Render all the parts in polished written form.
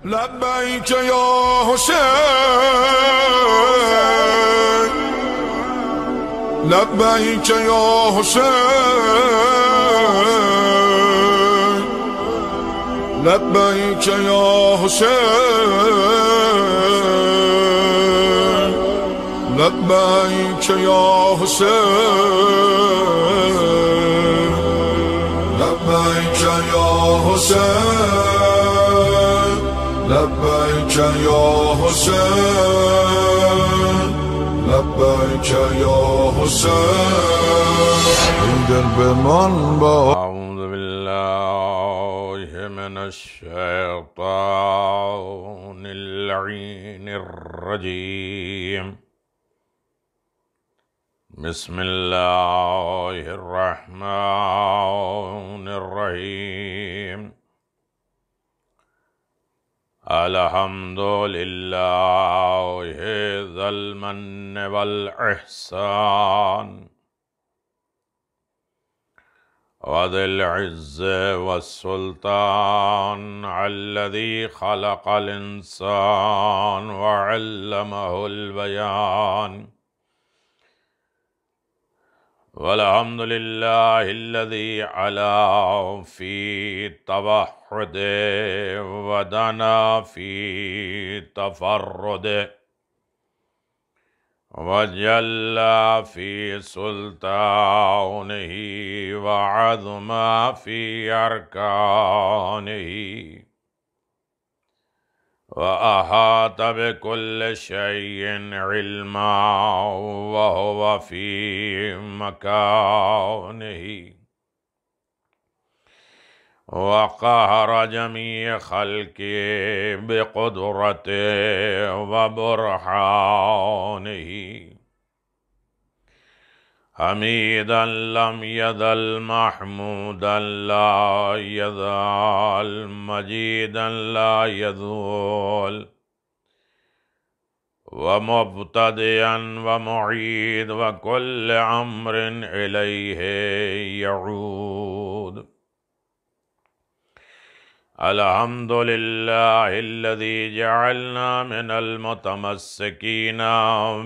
لبيك يا حسين لبيك يا حسين لبيك يا حسين لبيك يا حسين لبيك يا حسين لبيك يا حسين لبيك يا حسين درب من با أعوذ بالله من الشيطان اللعين الرجيم. بسم الله الرحمن الرحيم. الحمد لله ذا المن والإحسان وذي العز والسلطان الذي خلق الإنسان وعلمه البيان. والحمد لله الذي علا في توحده ودنا في تفرده وجل في سلطانه وعظم في أركانه وأحاط بكل شيء علما وهو في مكانه وقهر جميع خلقه بقدرته وبرهانه. حميدا لم يزل محمودا لا يزال مجيدا لا يزول ومبتدئا ومعيد وكل أمر إليه يعود. الحمد لله الذي جعلنا من المتمسكين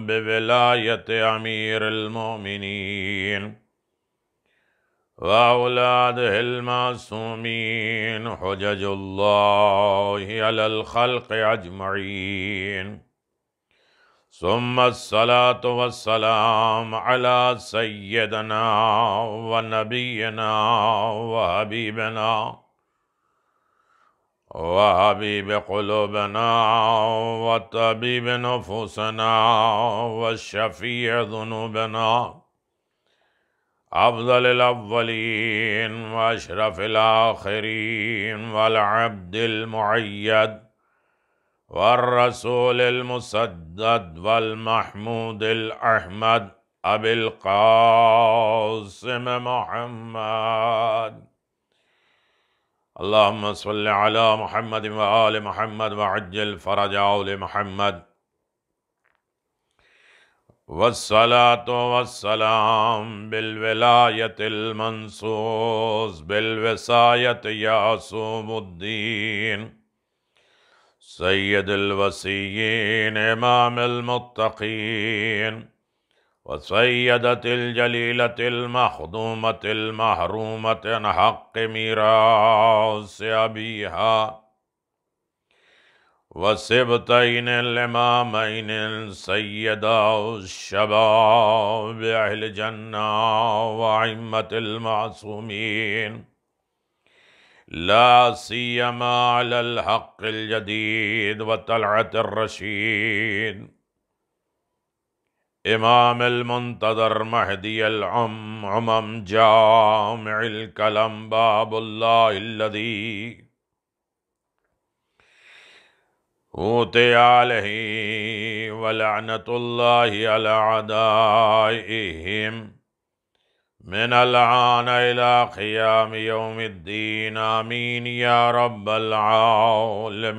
بولاية أمير المؤمنين وأولاده المعصومين حجج الله على الخلق أجمعين. ثم الصلاة والسلام على سيدنا ونبينا وحبيبنا وحبيب قلوبنا وطبيب نفوسنا والشفيع ذنوبنا أفضل الأولين وأشرف الآخرين والعبد المعيد والرسول المسدد والمحمود الأحمد أبي القاسم محمد. اللهم صل على محمد وآل محمد وعجل فرج آل محمد. والصلاة والسلام بالولاية المنصوص بالوصاية يعصوم الدين سيد الوصيين إمام المتقين وسيدة الجليلة المخدومة المحرومة عن حق ميراث أبيها وسبطين الإمامين سيدا الشباب أهل الجنة وأئمة المعصومين لا سيما على الحق الجديد وطلعة الرشيد امام المنتظر مہدی الامم جامع الکلم باب اللہ الذی اوتی علیہ ولعنت اللہ علی اعدائہم من الآن الى قیام یوم الدین آمین یا رب العالمین.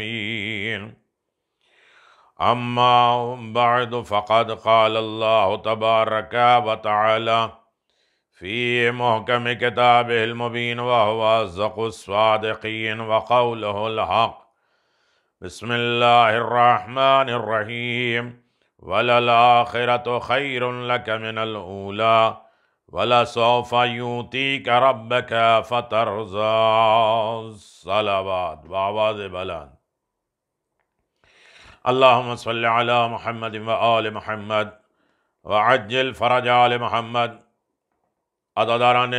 أما بعد فقد قال الله تبارك وتعالى في محكم كتابه المبين وهو أصدق الصادقين وقوله الحق بسم اللہ الرحمن الرحیم وَلَلْآخِرَةُ خَيْرٌ لَكَ مِنَ الْأُولَىٰ وَلَسَوْفَ يُؤْتِيكَ رَبُّكَ فَتَرْضَىٰ صلوات بآواز بلند۔ اللہم صلی علی محمد وآل محمد وعجل فرج آل محمد۔ عزاداران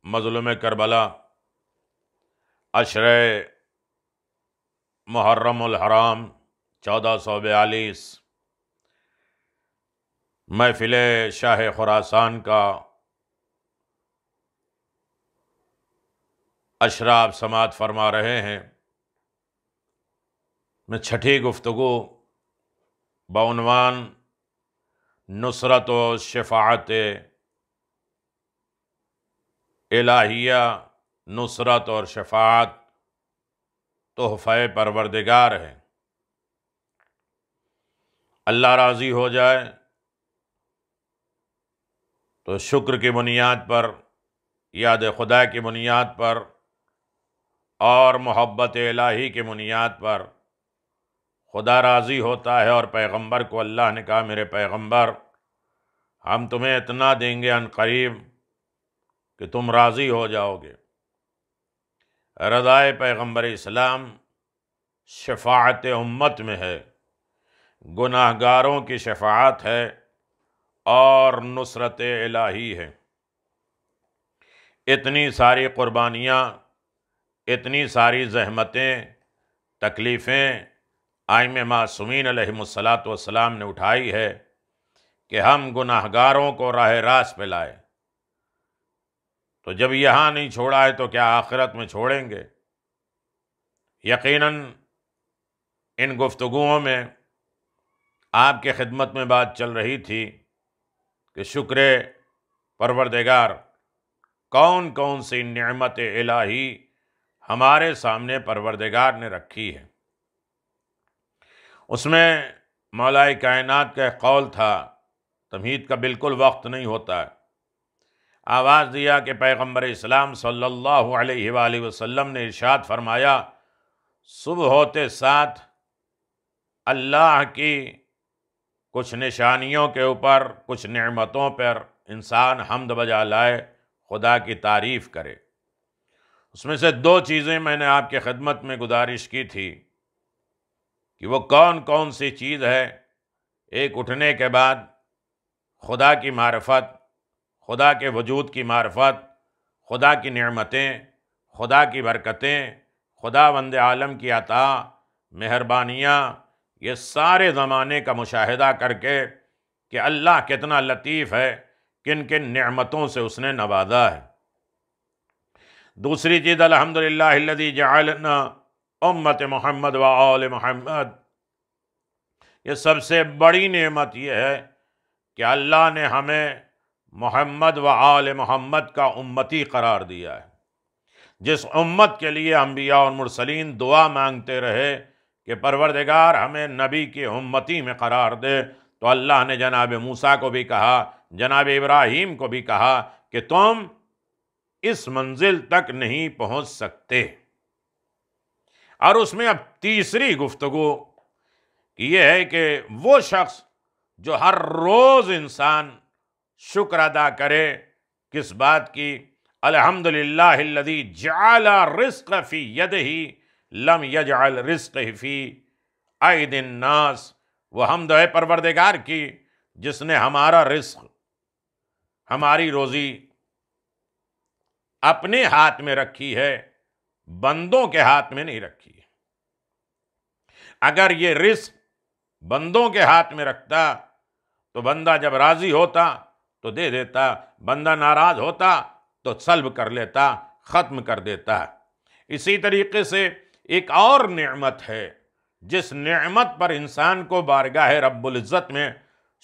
مظلوم کربلا، عشرہ محرم الحرام 1442 محفل شاہ خراسان کا اشراف سماعت فرما رہے ہیں۔ میں چھٹی گفتگو بعنوان نصرت و شفاعت الہیہ، نصرت اور شفاعت تحفہ پروردگار ہے۔ اللہ راضی ہو جائے تو شکر کی بنیاد پر، یاد خدا کی بنیاد پر اور محبت الہی کی بنیاد پر خدا راضی ہوتا ہے، اور پیغمبر کو اللہ نے کہا میرے پیغمبر ہم تمہیں اتنا دیں گے عنقریب کہ تم راضی ہو جاؤ گے۔ رضائے پیغمبر اسلام شفاعت امت میں ہے، گناہ گاروں کی شفاعت ہے اور نصرت الہی ہے۔ اتنی ساری قربانیاں، اتنی ساری زحمتیں، تکلیفیں ائمہ معصومین علیہم الصلاۃ نے اٹھائی ہے کہ ہم گناہ گاروں کو راہ راست پہ لائے۔ تو جب یہاں نہیں چھوڑا ہے تو کیا آخرت میں چھوڑیں گے؟ یقیناً ان گفتگوؤں میں آپ کے خدمت میں بات چل رہی تھی کہ شکر پروردگار، کون کون سی نعمت الہی ہمارے سامنے پروردگار نے رکھی ہے۔ اس میں مولا کائنات کا ایک قول تھا، تمہید کا بالکل وقت نہیں ہوتا ہے، آواز دیا کہ پیغمبر اسلام صلی اللہ علیہ وآلہ وسلم نے ارشاد فرمایا، صبح ہوتے ساتھ اللہ کی کچھ نشانیوں کے اوپر، کچھ نعمتوں پر انسان حمد بجا لائے، خدا کی تعریف کرے۔ اس میں سے دو چیزیں میں نے آپ کے خدمت میں گزارش کی تھی کہ وہ کون کون سی چیز ہے۔ ایک، اٹھنے کے بعد خدا کی معرفت، خدا کے وجود کی معرفت، خدا کی نعمتیں، خدا کی برکتیں، خداوند عالم کی عطا، مہربانیاں، یہ سارے زمانے کا مشاہدہ کر کے کہ اللہ کتنا لطیف ہے، کن کن نعمتوں سے اس نے نوازا ہے۔ دوسری چیز، الحمدللہ الذی جعلنا امت محمد و آل محمد، یہ سب سے بڑی نعمت یہ ہے کہ اللہ نے ہمیں محمد و آل محمد کا امتی قرار دیا ہے۔ جس امت کے لیے انبیاء اور مرسلین دعا مانگتے رہے کہ پروردگار ہمیں نبی کی امتی میں قرار دے، تو اللہ نے جناب موسیٰ کو بھی کہا، جناب ابراہیم کو بھی کہا کہ تم اس منزل تک نہیں پہنچ سکتے۔ اور اس میں اب تیسری گفتگو یہ ہے کہ وہ شخص جو ہر روز انسان شکر ادا کرے، کس بات کی؟ الحمدللہ الذی جعل الرزق فی یدہ لم یجعل رزقہ فی ایدی الناس، وہ حمد ہے پروردگار کی جس نے ہمارا رزق، ہماری روزی اپنے ہاتھ میں رکھی ہے، بندوں کے ہاتھ میں نہیں رکھی ہے۔ اگر یہ رزق بندوں کے ہاتھ میں رکھتا تو بندہ جب راضی ہوتا تو دے دیتا، بندہ ناراض ہوتا تو سلب کر لیتا، ختم کر دیتا۔ اسی طریقے سے ایک اور نعمت ہے جس نعمت پر انسان کو بارگاہ رب العزت میں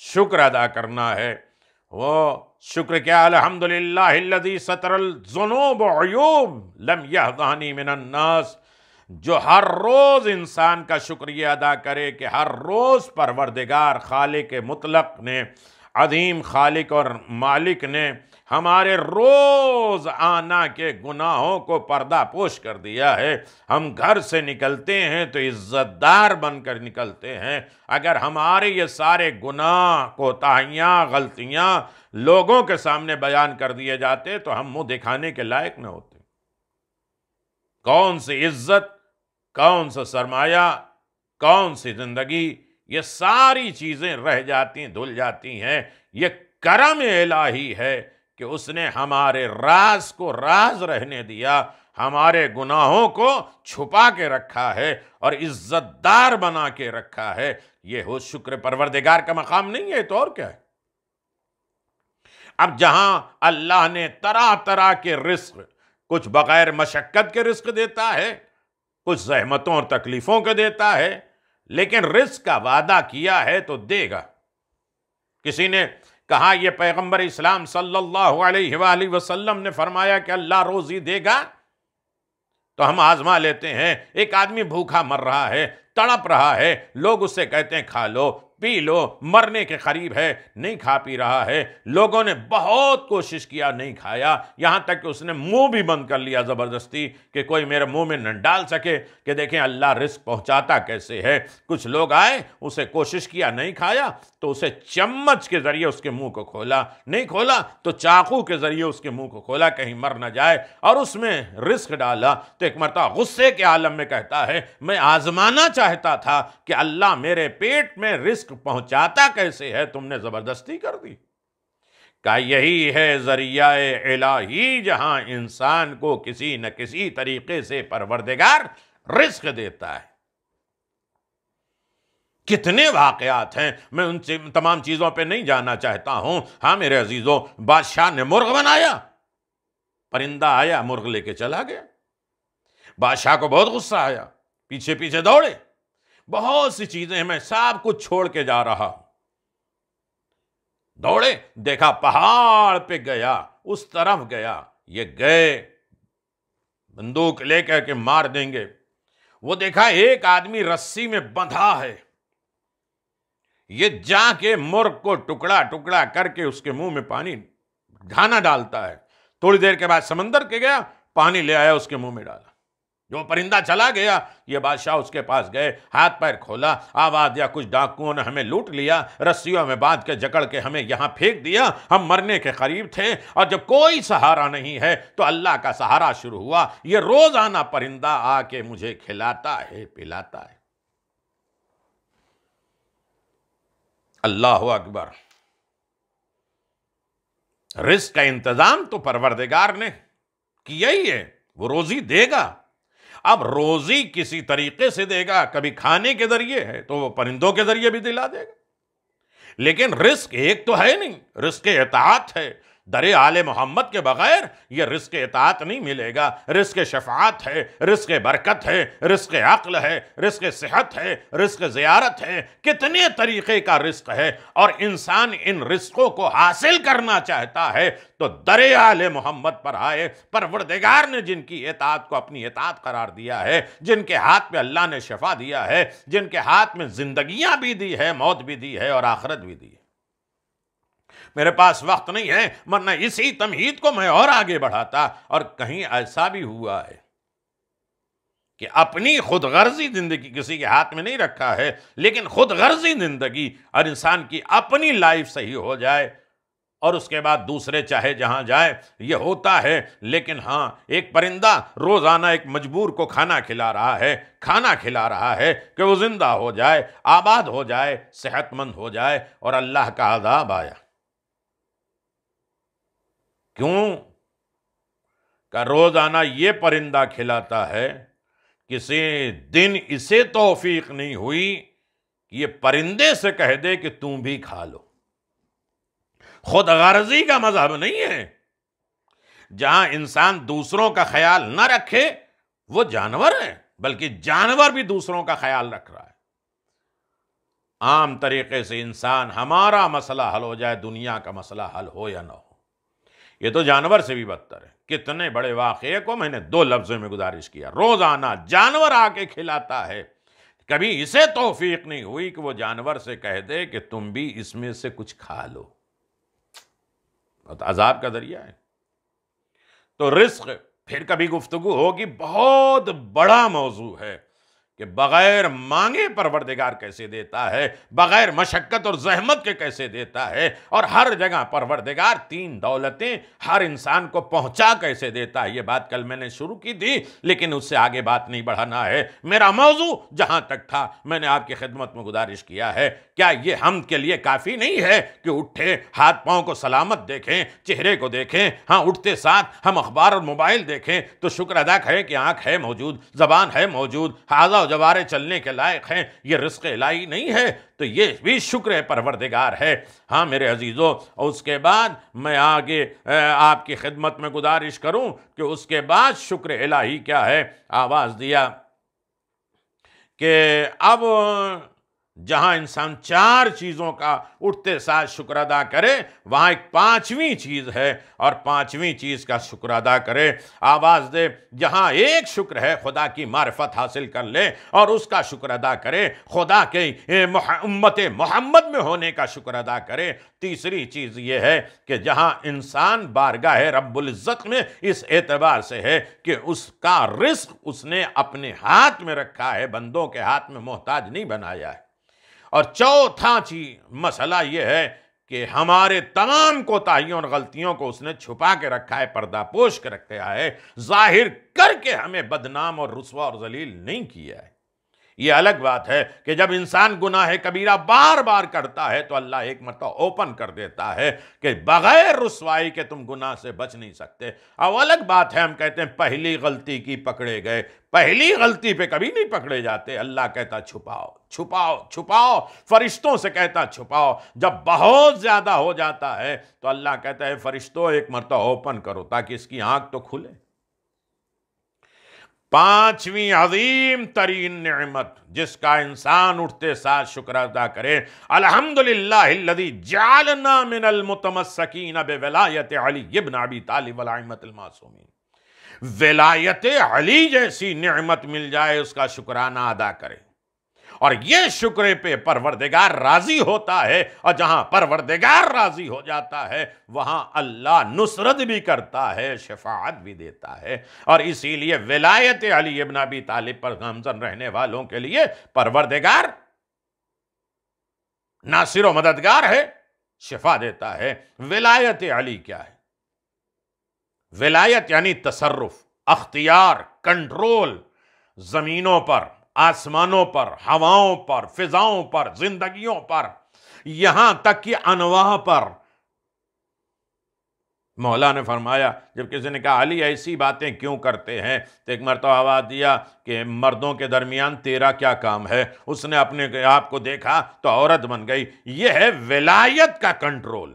شکر ادا کرنا ہے۔ وہ شکر کیا؟ الحمدللہ الذی ستر الذنوب عیوب لم یحظانی من الناس، جو ہر روز انسان کا شکریہ ادا کرے کہ ہر روز پروردگار خالق مطلق نے عظیم خالق اور مالک نے ہمارے روز آنا کے گناہوں کو پردہ پوش کر دیا ہے۔ ہم گھر سے نکلتے ہیں تو عزت دار بن کر نکلتے ہیں۔ اگر ہمارے یہ سارے گناہ، کوتاہیاں، غلطیاں لوگوں کے سامنے بیان کر دیے جاتے تو ہم منہ دکھانے کے لائق نہ ہوتے۔ کون سی عزت، کون سا سرمایہ، کون سی زندگی، یہ ساری چیزیں رہ جاتی، دھل جاتی ہیں۔ یہ کرم الہی ہے کہ اس نے ہمارے راز کو راز رہنے دیا، ہمارے گناہوں کو چھپا کے رکھا ہے اور عزت دار بنا کے رکھا ہے۔ یہ ہو شکر پروردگار کا مقام نہیں ہے تو اور کیا ہے؟ اب جہاں اللہ نے طرح طرح کے رزق، کچھ بغیر مشقت کے رزق دیتا ہے، کچھ زحمتوں اور تکلیفوں کے دیتا ہے، لیکن رزق کا وعدہ کیا ہے تو دے گا۔ کسی نے کہا یہ پیغمبر اسلام صلی اللہ علیہ وآلہ وسلم نے فرمایا کہ اللہ روزی دے گا، تو ہم آزما لیتے ہیں۔ ایک آدمی بھوکا مر رہا ہے، تڑپ رہا ہے، لوگ اس سے کہتے ہیں کھا لو، پی لو، مرنے کے قریب ہے، نہیں کھا پی رہا ہے۔ لوگوں نے بہت کوشش کیا، نہیں کھایا، یہاں تک کہ اس نے منہ بھی بند کر لیا زبردستی کہ کوئی میرے منہ میں نہ ڈال سکے کہ دیکھیں اللہ رزق پہنچاتا کیسے ہے۔ کچھ لوگ آئے، اسے کوشش کیا، نہیں کھایا تو اسے چمچ کے ذریعے اس کے منہ کو کھولا، نہیں کھولا تو چاقو کے ذریعے اس کے منہ کو کھولا کہیں مر نہ جائے، اور اس میں رزق ڈالا۔ تو ایک مرتبہ غصے کے عالم میں کہتا ہے میں آزمانا چاہتا تھا کہ اللہ میرے پیٹ میں رزق پہنچاتا کیسے ہے، تم نے زبردستی کر دی۔ کہ یہی ہے ذریعہ الہی جہاں انسان کو کسی نہ کسی طریقے سے پروردگار رزق دیتا ہے۔ کتنے واقعات ہیں، میں ان تمام چیزوں پہ نہیں جانا چاہتا ہوں۔ ہاں میرے عزیزوں، بادشاہ نے مرغ بنایا، پرندہ آیا مرغ لے کے چلا گیا۔ بادشاہ کو بہت غصہ آیا، پیچھے پیچھے دوڑے، بہت سی چیزیں میں سب کچھ چھوڑ کے جا رہا ہوں۔ دوڑے، دیکھا پہاڑ پہ گیا، اس طرف گیا، یہ گئے بندوق لے کر کے مار دیں گے۔ وہ دیکھا ایک آدمی رسی میں بندھا ہے، یہ جا کے مرغ کو ٹکڑا ٹکڑا کر کے اس کے منہ میں پانی دھانا ڈالتا ہے۔ تھوڑی دیر کے بعد سمندر کے گیا، پانی لے آیا اس کے منہ میں ڈالا۔ جو پرندہ چلا گیا، یہ بادشاہ اس کے پاس گئے، ہاتھ پیر کھولا، آواز دیا کچھ ڈاکوؤں نے ہمیں لوٹ لیا، رسیوں میں باندھ کے جکڑ کے ہمیں یہاں پھینک دیا، ہم مرنے کے قریب تھے، اور جب کوئی سہارا نہیں ہے تو اللہ کا سہارا شروع ہوا۔ یہ روزانہ پرندہ آ کے مجھے کھلاتا ہے، پلاتا ہے۔ اللہ اکبر۔ رزق کا انتظام تو پروردگار نے کیا ہی ہے، وہ روزی دے گا۔ اب روزی کسی طریقے سے دے گا، کبھی کھانے کے ذریعے ہے تو وہ پرندوں کے ذریعے بھی دلا دے گا، لیکن رزق ایک تو ہے نہیں، رزق اطاعت ہے۔ در آل محمد کے بغیر یہ رزق اطاعت نہیں ملے گا۔ رزق شفاعت ہے، رزق برکت ہے، رزق عقل ہے، رزق صحت ہے، رزق زیارت ہے، کتنے طریقے کا رزق ہے، اور انسان ان رزقوں کو حاصل کرنا چاہتا ہے تو در آل محمد پر آئے۔ پروردگار نے جن کی اطاعت کو اپنی اطاعت قرار دیا ہے، جن کے ہاتھ میں اللہ نے شفا دیا ہے، جن کے ہاتھ میں زندگیاں بھی دی ہے، موت بھی دی ہے اور آخرت بھی دی ہے۔ میرے پاس وقت نہیں ہے، ورنہ اسی تمہید کو میں اور آگے بڑھاتا، اور کہیں ایسا بھی ہوا ہے کہ اپنی خود غرضی زندگی کسی کے ہاتھ میں نہیں رکھا ہے، لیکن خود غرضی زندگی اور انسان کی اپنی لائف صحیح ہو جائے اور اس کے بعد دوسرے چاہے جہاں جائے، یہ ہوتا ہے۔ لیکن ہاں، ایک پرندہ روزانہ ایک مجبور کو کھانا کھلا رہا ہے کہ وہ زندہ ہو جائے، آباد ہو جائے، صحت مند ہو جائے، اور اللہ کا عذاب آیا۔ کیوں؟ کہ روزانہ یہ پرندہ کھلاتا ہے، کسی دن اسے توفیق نہیں ہوئی کہ یہ پرندے سے کہہ دے کہ تم بھی کھا لو۔ خود غرضی کا مذہب نہیں ہے۔ جہاں انسان دوسروں کا خیال نہ رکھے وہ جانور ہے، بلکہ جانور بھی دوسروں کا خیال رکھ رہا ہے۔ عام طریقے سے انسان ہمارا مسئلہ حل ہو جائے، دنیا کا مسئلہ حل ہو یا نہ ہو، یہ تو جانور سے بھی بدتر ہے۔ کتنے بڑے واقعے کو میں نے 2 لفظوں میں گزارش کیا۔ روزانہ جانور آ کے کھلاتا ہے، کبھی اسے توفیق نہیں ہوئی کہ وہ جانور سے کہہ دے کہ تم بھی اس میں سے کچھ کھا لو۔ عذاب کا ذریعہ ہے۔ تو رزق پھر کبھی گفتگو ہوگی، بہت بڑا موضوع ہے کہ بغیر مانگے پروردگار کیسے دیتا ہے، بغیر مشقت اور زحمت کے کیسے دیتا ہے، اور ہر جگہ پروردگار تین دولتیں ہر انسان کو پہنچا کیسے دیتا ہے۔ یہ بات کل میں نے شروع کی تھی، لیکن اس سے آگے بات نہیں بڑھانا ہے۔ میرا موضوع جہاں تک تھا میں نے آپ کی خدمت میں گزارش کیا ہے، کیا یہ ہم کے لیے کافی نہیں ہے کہ اٹھے ہاتھ پاؤں کو سلامت دیکھیں، چہرے کو دیکھیں، ہاں اٹھتے ساتھ ہم اخبار اور موبائل دیکھیں تو شکر ادا کریں کہ آنکھ ہے موجود، زبان ہے موجود، اعضاء و جوارے چلنے کے لائق ہیں۔ یہ رزق الہی نہیں ہے تو یہ بھی شکر پروردگار ہے۔ ہاں میرے عزیزو، اس کے بعد میں آگے آپ کی خدمت میں گزارش کروں کہ اس کے بعد شکر الہی کیا ہے۔ آواز دیا کہ اب جہاں انسان چار چیزوں کا اٹھتے ساتھ شکر ادا کرے، وہاں ایک پانچویں چیز ہے، اور پانچویں چیز کا شکر ادا کرے۔ آواز دے، جہاں ایک شکر ہے خدا کی معرفت حاصل کر لے اور اس کا شکر ادا کرے، خدا کے امت محمد میں ہونے کا شکر ادا کرے۔ تیسری چیز یہ ہے کہ جہاں انسان بارگاہ رب العزت میں اس اعتبار سے ہے کہ اس کا رزق اس نے اپنے ہاتھ میں رکھا ہے، بندوں کے ہاتھ میں محتاج نہیں بنایا ہے۔ اور چوتھا مسئلہ یہ ہے کہ ہمارے تمام کوتاہیوں اور غلطیوں کو اس نے چھپا کے رکھا ہے، پردہ پوش کے رکھا ہے، ظاہر کر کے ہمیں بدنام اور رسوا اور ذلیل نہیں کیا ہے۔ یہ الگ بات ہے کہ جب انسان گناہ کبیرہ بار بار کرتا ہے تو اللہ ایک مرتبہ اوپن کر دیتا ہے کہ بغیر رسوائی کے تم گناہ سے بچ نہیں سکتے۔ اب الگ بات ہے، ہم کہتے ہیں پہلی غلطی کی پکڑے گئے، پہلی غلطی پہ کبھی نہیں پکڑے جاتے۔ اللہ کہتا چھپاؤ چھپاؤ چھپاؤ، فرشتوں سے کہتا چھپاؤ۔ جب بہت زیادہ ہو جاتا ہے تو اللہ کہتا ہے فرشتوں ایک مرتبہ اوپن کرو تاکہ اس کی آنکھ تو کھلے۔ پانچویں عظیم ترین نعمت جس کا انسان اٹھتے ساتھ شکر ادا کرے، الحمدللہ الذی جعلنا من المتمسکین بولایت علی ابن ابی طالب والائمۃ المعصومین۔ ولایت علی جیسی نعمت مل جائے اس کا شکرانہ ادا کرے، اور یہ شکر پہ پروردگار راضی ہوتا ہے، اور جہاں پروردگار راضی ہو جاتا ہے وہاں اللہ نصرت بھی کرتا ہے، شفاعت بھی دیتا ہے۔ اور اسی لیے ولایت علی ابن ابی طالب پر گامزن رہنے والوں کے لیے پروردگار ناصر و مددگار ہے، شفا دیتا ہے۔ ولایت علی کیا ہے؟ ولایت یعنی تصرف، اختیار، کنٹرول، زمینوں پر، آسمانوں پر، ہواؤں پر، فضاؤں پر، زندگیوں پر، یہاں تک کہ انواع پر۔ مولا نے فرمایا، جب کسی نے کہا علی ایسی باتیں کیوں کرتے ہیں، تو ایک مرتبہ آواز دیا کہ مردوں کے درمیان تیرا کیا کام ہے؟ اس نے اپنے آپ کو دیکھا تو عورت بن گئی۔ یہ ہے ولایت کا کنٹرول۔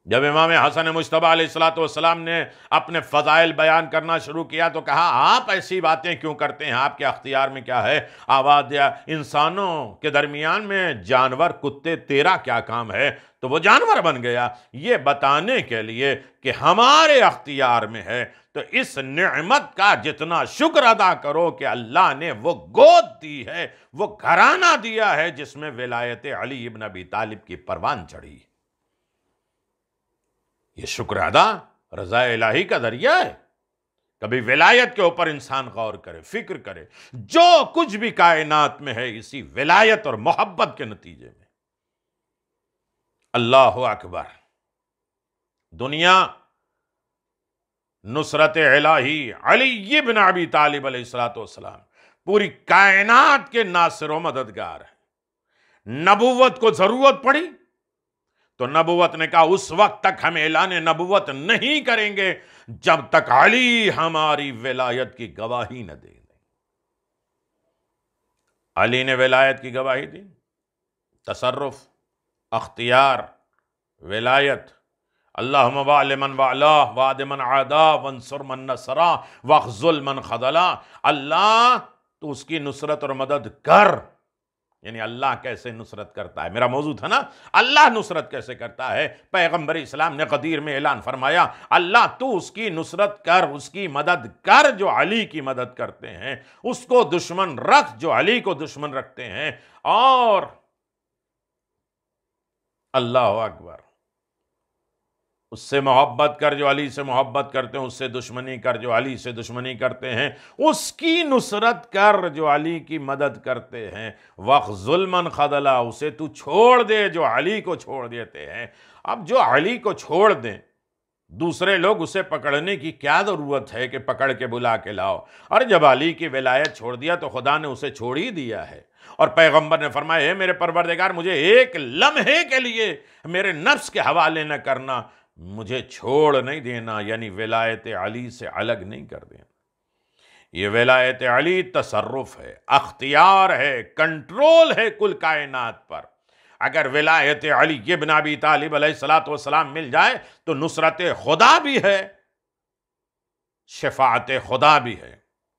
جب امام حسن مجتبیٰ علیہ السلام نے اپنے فضائل بیان کرنا شروع کیا تو کہا آپ ایسی باتیں کیوں کرتے ہیں، آپ کے اختیار میں کیا ہے؟ آواز دیا انسانوں کے درمیان میں جانور کتے تیرا کیا کام ہے؟ تو وہ جانور بن گیا، یہ بتانے کے لیے کہ ہمارے اختیار میں ہے۔ تو اس نعمت کا جتنا شکر ادا کرو کہ اللہ نے وہ گود دی ہے، وہ گھرانہ دیا ہے جس میں ولایت علی ابن ابی طالب کی پروان چڑھی۔ یہ شکر ادا رضا الہی کا ذریعہ ہے۔ کبھی ولایت کے اوپر انسان غور کرے، فکر کرے، جو کچھ بھی کائنات میں ہے اسی ولایت اور محبت کے نتیجے میں۔ اللہ اکبر۔ دنیا نصرت الہی علی ابن ابی طالب علیہ السلام پوری کائنات کے ناصر و مددگار ہے۔ نبوت کو ضرورت پڑی تو نبوت نے کہا اس وقت تک ہم اعلان نبوت نہیں کریں گے جب تک علی ہماری ولایت کی گواہی نہ دے دیں۔ علی نے ولایت کی گواہی دی، تصرف، اختیار، ولایت۔ اللہم وَعْلِ مَنْ وَعْلَاهُ وَعْدِ مَنْ عَادَاهُ وَانْصُرْ مَنْ نَصَرَاهُ وَاخْذُلْ مَنْ خَذَلَاهُ۔ اللہ تو اس کی نصرت اور مدد کر۔ یعنی اللہ کیسے نصرت کرتا ہے، میرا موضوع تھا نا، اللہ نصرت کیسے کرتا ہے۔ پیغمبر اسلام نے غدیر میں اعلان فرمایا اللہ تو اس کی نصرت کر، اس کی مدد کر جو علی کی مدد کرتے ہیں، اس کو دشمن رکھ جو علی کو دشمن رکھتے ہیں، اور اللہ اکبر. اس سے محبت کر جو علی سے محبت کرتے ہیں، اس سے دشمنی کر جو علی سے دشمنی کرتے ہیں، اس کی نصرت کر جو علی کی مدد کرتے ہیں. وَخْذُلْ مَنْ خَذَلَ، اسے تو چھوڑ دے جو علی کو چھوڑ دیتے ہیں. اب جو علی کو چھوڑ دیں، دوسرے لوگ اسے پکڑنے کی کیا ضرورت ہے کہ پکڑ کے بلا کے لاؤ؟ اور جب علی کی ولایت چھوڑ دیا تو خدا نے اسے چھوڑ ہی دیا ہے. اور پیغمبر نے فرمایا، اے میرے پروردگار، مجھے ایک لمحے کے لیے میرے نفس کے حوالے نہ کرنا، مجھے چھوڑ نہیں دینا، یعنی ولایت علی سے الگ نہیں کر دینا. یہ ولایت علی تصرف ہے، اختیار ہے، کنٹرول ہے کل کائنات پر. اگر ولایت علی ابن ابی طالب علیہ السلام مل جائے تو نصرت خدا بھی ہے، شفاعت خدا بھی ہے.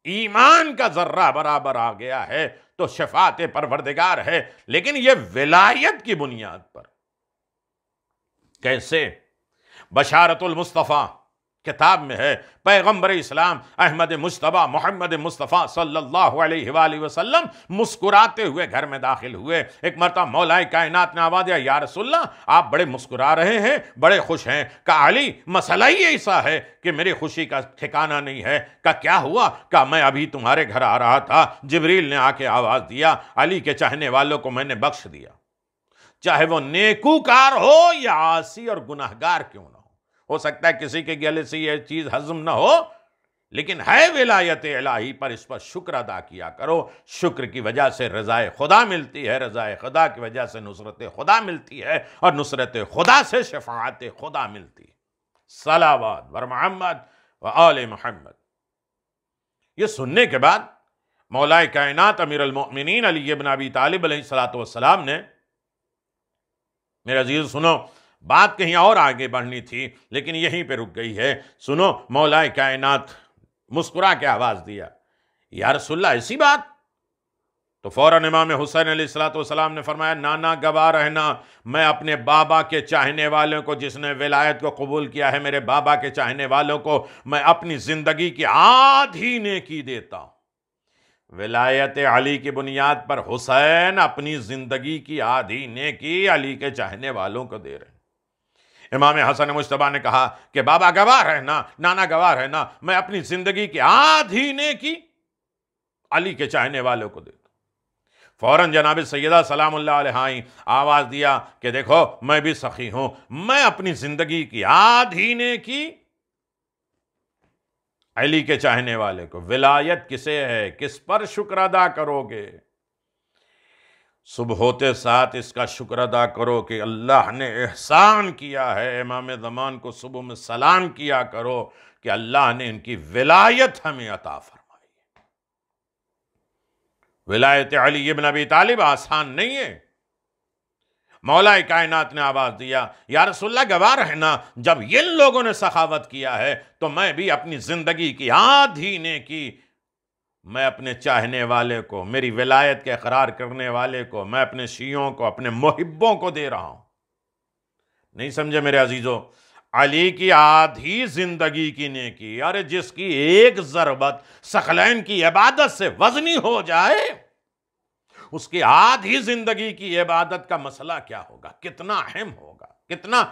ایمان کا ذرہ برابر آ گیا ہے تو شفاعت پروردگار ہے، لیکن یہ ولایت کی بنیاد پر. کیسے؟ بشارت المصطفیٰ کتاب میں ہے، پیغمبر اسلام احمد مجتبیٰ محمد مصطفیٰ صلی اللہ علیہ وآلہ وسلم مسکراتے ہوئے گھر میں داخل ہوئے. ایک مرتبہ مولا کائنات نے آواز دیا، یا رسول اللہ، آپ بڑے مسکرا رہے ہیں، بڑے خوش ہیں. کہا علی، مسئلہ ہی ایسا ہے کہ میری خوشی کا ٹھکانہ نہیں ہے. کہا کیا ہوا؟ کہا میں ابھی تمہارے گھر آ رہا تھا، جبریل نے آ کے آواز دیا، علی کے چاہنے والوں کو میں نے بخش دیا، چاہے وہ نیکوکار ہو یا عاصی اور گناہگار کیوں نہ ہو سکتا ہے کسی کے گلے سے یہ چیز ہضم نہ ہو، لیکن ہے ولایت الہی پر، اس پر شکر ادا کیا کرو. شکر کی وجہ سے رضائے خدا ملتی ہے، رضائے خدا کی وجہ سے نصرت خدا ملتی ہے، اور نصرت خدا سے شفاعت خدا ملتی ہے. صلوات بر محمد و آل محمد. یہ سننے کے بعد مولا کائنات امیر المؤمنین علی ابن ابی طالب علیہ السلام نے، میرے عزیز سنو، بات کہیں اور آگے بڑھنی تھی لیکن یہیں پہ رک گئی ہے. سنو، مولا کائنات مسکرا کے آواز دیا، یا رسول اللہ ایسی بات؟ تو فوراً امام حسین علیہ السلام نے فرمایا، نانا گواہ رہنا، میں اپنے بابا کے چاہنے والوں کو، جس نے ولایت کو قبول کیا ہے، میرے بابا کے چاہنے والوں کو میں اپنی زندگی کی آدھی نیکی دیتا ہوں. ولایت علی کی بنیاد پر حسین اپنی زندگی کی آدھی نیکی علی کے چاہنے والوں کو دے رہے ہیں. امام حسن مجتبیٰ نے کہا کہ بابا گواہ رہنا، نانا گواہ رہنا، میں اپنی زندگی کی آدھی نیکی علی کے چاہنے والوں کو دیتا ہوں. فوراً جناب سیدہ سلام اللہ علیہ آواز دیا کہ دیکھو میں بھی سخی ہوں، میں اپنی زندگی کی آدھی نیکی علی کے چاہنے والے کو. ولایت کسے ہے؟ کس پر شکر ادا کرو گے؟ صبح ہوتے ساتھ اس کا شکر ادا کرو کہ اللہ نے احسان کیا ہے. امام زمان کو صبح میں سلام کیا کرو کہ اللہ نے ان کی ولایت ہمیں عطا فرمائی. ولایت علی ابن ابی طالب آسان نہیں ہے. مولا کائنات نے آواز دیا، یا رسول اللہ گواہ رہنا، جب ان لوگوں نے سخاوت کیا ہے تو میں بھی اپنی زندگی کی آدھی نیکی میں اپنے چاہنے والے کو، میری ولایت کے اقرار کرنے والے کو، میں اپنے شیعوں کو، اپنے محبوں کو دے رہا ہوں. نہیں سمجھے میرے عزیزو؟ علی کی آدھی زندگی کی نیکی، ارے جس کی ایک ضربت ثقلین کی عبادت سے وزنی ہو جائے، اس کی آدھی زندگی کی عبادت کا مسئلہ کیا ہوگا، کتنا اہم ہوگا، کتنا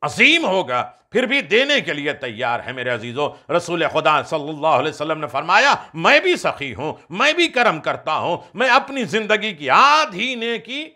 عظیم ہوگا. پھر بھی دینے کے لیے تیار ہے میرے عزیزو. رسول خدا صلی اللہ علیہ وسلم نے فرمایا، میں بھی سخی ہوں، میں بھی کرم کرتا ہوں، میں اپنی زندگی کی آدھی نیکی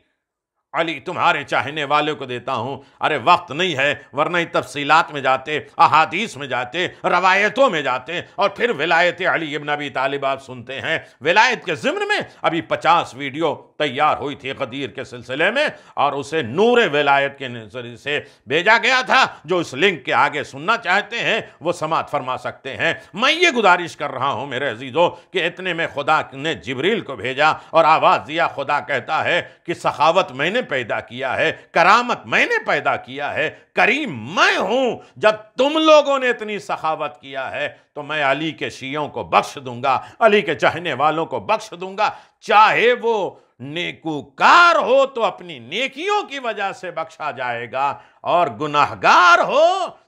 علی تمہارے چاہنے والوں کو دیتا ہوں. ارے وقت نہیں ہے، ورنہ تفصیلات میں جاتے، احادیث میں جاتے، روایتوں میں جاتے، اور پھر ولایت علی ابن ابی طالب آپ سنتے ہیں. ولایت کے ضمن میں ابھی 50 ویڈیو تیار ہوئی تھی غدیر کے سلسلے میں، اور اسے نور ولایت کے نظریے سے بھیجا گیا تھا. جو اس لنک کے آگے سننا چاہتے ہیں وہ سماعت فرما سکتے ہیں. میں یہ گزارش کر رہا ہوں میرے عزیزو کہ اتنے میں خدا نے جبریل کو بھیجا اور آواز دیا. خدا کہتا ہے کہ سخاوت میں نے پیدا کیا ہے، کرامت میں نے پیدا کیا ہے، کریم میں ہوں. جب تم لوگوں نے اتنی سخاوت کیا ہے تو میں علی کے شیعوں کو بخش دوں گا، علی کے چاہنے والوں کو بخش دوں گا. چاہے وہ نیکوکار ہو تو اپنی نیکیوں کی وجہ سے بخشا جائے گا، اور گناہگار ہو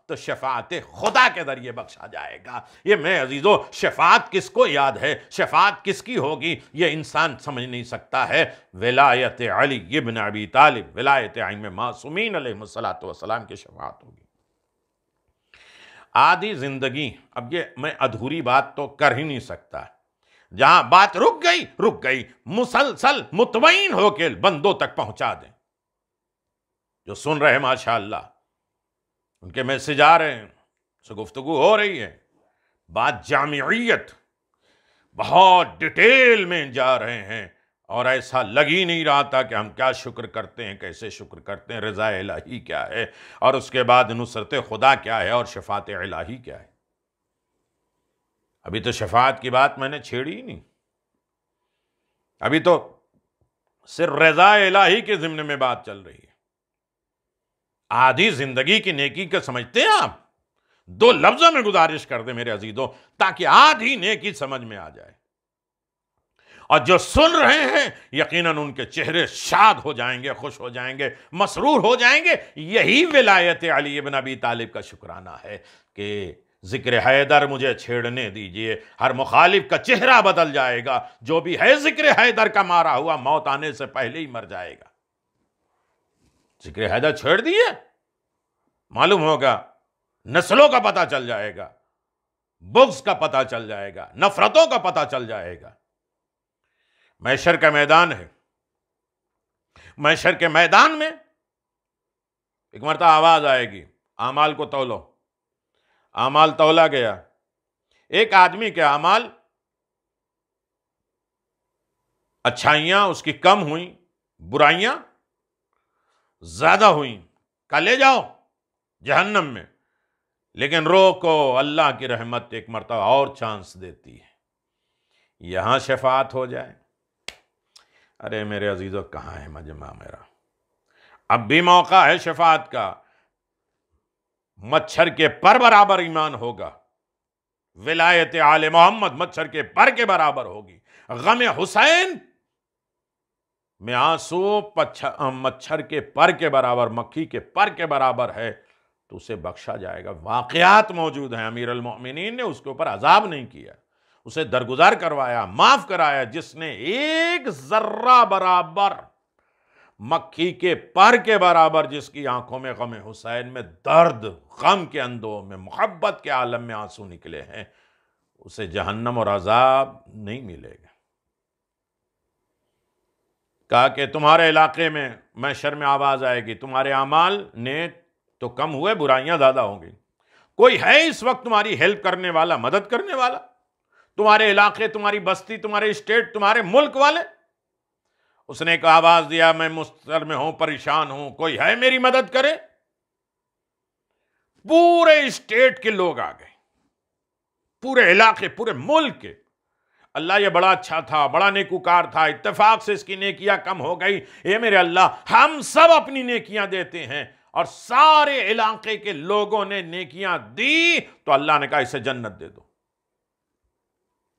تو شفاعت خدا کے ذریعے بخشا جائے گا۔ یہ میں عزیزو، شفاعت کس کو یاد ہے، شفاعت کس کی ہوگی، یہ انسان سمجھ نہیں سکتا ہے۔ ولایت علی ابن ابی طالب، ولایت ائمہ معصومین علیہ السلام کی شفاعت ہوگی۔ آدھی زندگی، اب یہ میں ادھوری بات تو کر ہی نہیں سکتا، جہاں بات رک گئی، مسلسل مطمئن ہو کے بندوں تک پہنچا دیں۔ جو سن رہے ہیں ماشاءاللہ، ان کے میسج آ رہے ہیں، سے گفتگو ہو رہی ہے، بات جامعیت، بہت ڈیٹیل میں جا رہے ہیں، اور ایسا لگ ہی نہیں رہا تھا کہ ہم کیا شکر کرتے ہیں، کیسے شکر کرتے ہیں، رضا الہی کیا ہے، اور اس کے بعد نصرت خدا کیا ہے، اور شفاعت الہی کیا ہے۔ ابھی تو شفاعت کی بات میں نے چھیڑی ہی نہیں، ابھی تو صرف رضا الہی کے ضمن میں بات چل رہی ہے۔ آدھی زندگی کی نیکی کا سمجھتے ہیں آپ؟ دو لفظوں میں گزارش کر دیں میرے عزیزوں، تاکہ آدھی نیکی سمجھ میں آ جائے، اور جو سن رہے ہیں یقیناً ان کے چہرے شاد ہو جائیں گے، خوش ہو جائیں گے، مسرور ہو جائیں گے۔ یہی ولایت علی ابن ابی طالب کا شکرانہ ہے کہ ذکر حیدر مجھے چھیڑنے دیجئے، ہر مخالف کا چہرہ بدل جائے گا، جو بھی ہے ذکر حیدر کا مارا ہوا موت آنے سے پہلے ہی مر جائے گا۔ ذکر حیدر چھیڑ دیے، معلوم ہوگا نسلوں کا پتہ چل جائے گا، بغض کا پتہ چل جائے گا، نفرتوں کا پتہ چل جائے گا۔ محشر کا میدان ہے، محشر کے میدان میں ایک مرتبہ آواز آئے گی، اعمال کو تولو۔ اعمال تولا گیا، ایک آدمی کے اعمال اچھائیاں اس کی کم ہوئیں، برائیاں زیادہ ہوئیں، کہا لے جاؤ جہنم میں، لیکن روکو، اللہ کی رحمت ایک مرتبہ اور چانس دیتی ہے، یہاں شفاعت ہو جائے۔ ارے میرے عزیزو، کہاں ہے مجمع میرا؟ اب بھی موقع ہے شفاعت کا، مچھر کے پر برابر ایمان ہوگا، ولایت آل محمد مچھر کے پر کے برابر ہوگی، غم حسین میں آنسو مچھر کے پر کے برابر، مکھی کے پر کے برابر ہے، تو اسے بخشا جائے گا۔ واقعات موجود ہیں، امیر المؤمنین نے اس کے اوپر عذاب نہیں کیا، اسے درگزر کروایا، معاف کرایا۔ جس نے ایک ذرہ برابر، مکھی کے پر کے برابر، جس کی آنکھوں میں غم حسین میں درد، غم کے اندوں میں، محبت کے عالم میں آنسو نکلے ہیں، اسے جہنم اور عذاب نہیں ملے گا۔ کہا کہ تمہارے علاقے میں محشر میں آواز آئے گی، تمہارے اعمال نیک تو کم ہوئے، برائیاں زیادہ ہوں گی، کوئی ہے اس وقت تمہاری ہیلپ کرنے والا، مدد کرنے والا؟ تمہارے علاقے، تمہاری بستی، تمہارے اسٹیٹ، تمہارے ملک والے؟ اس نے ایک آواز دیا، میں مضطر میں ہوں، پریشان ہوں، کوئی ہے میری مدد کرے؟ پورے اسٹیٹ کے لوگ آ گئے، پورے علاقے، پورے ملک کے۔ اللہ یہ بڑا اچھا تھا، بڑا نیکوکار تھا، اتفاق سے اس کی نیکیاں کم ہو گئی، اے میرے اللہ ہم سب اپنی نیکیاں دیتے ہیں، اور سارے علاقے کے لوگوں نے نیکیاں دی، تو اللہ نے کہا اسے جنت دے دو۔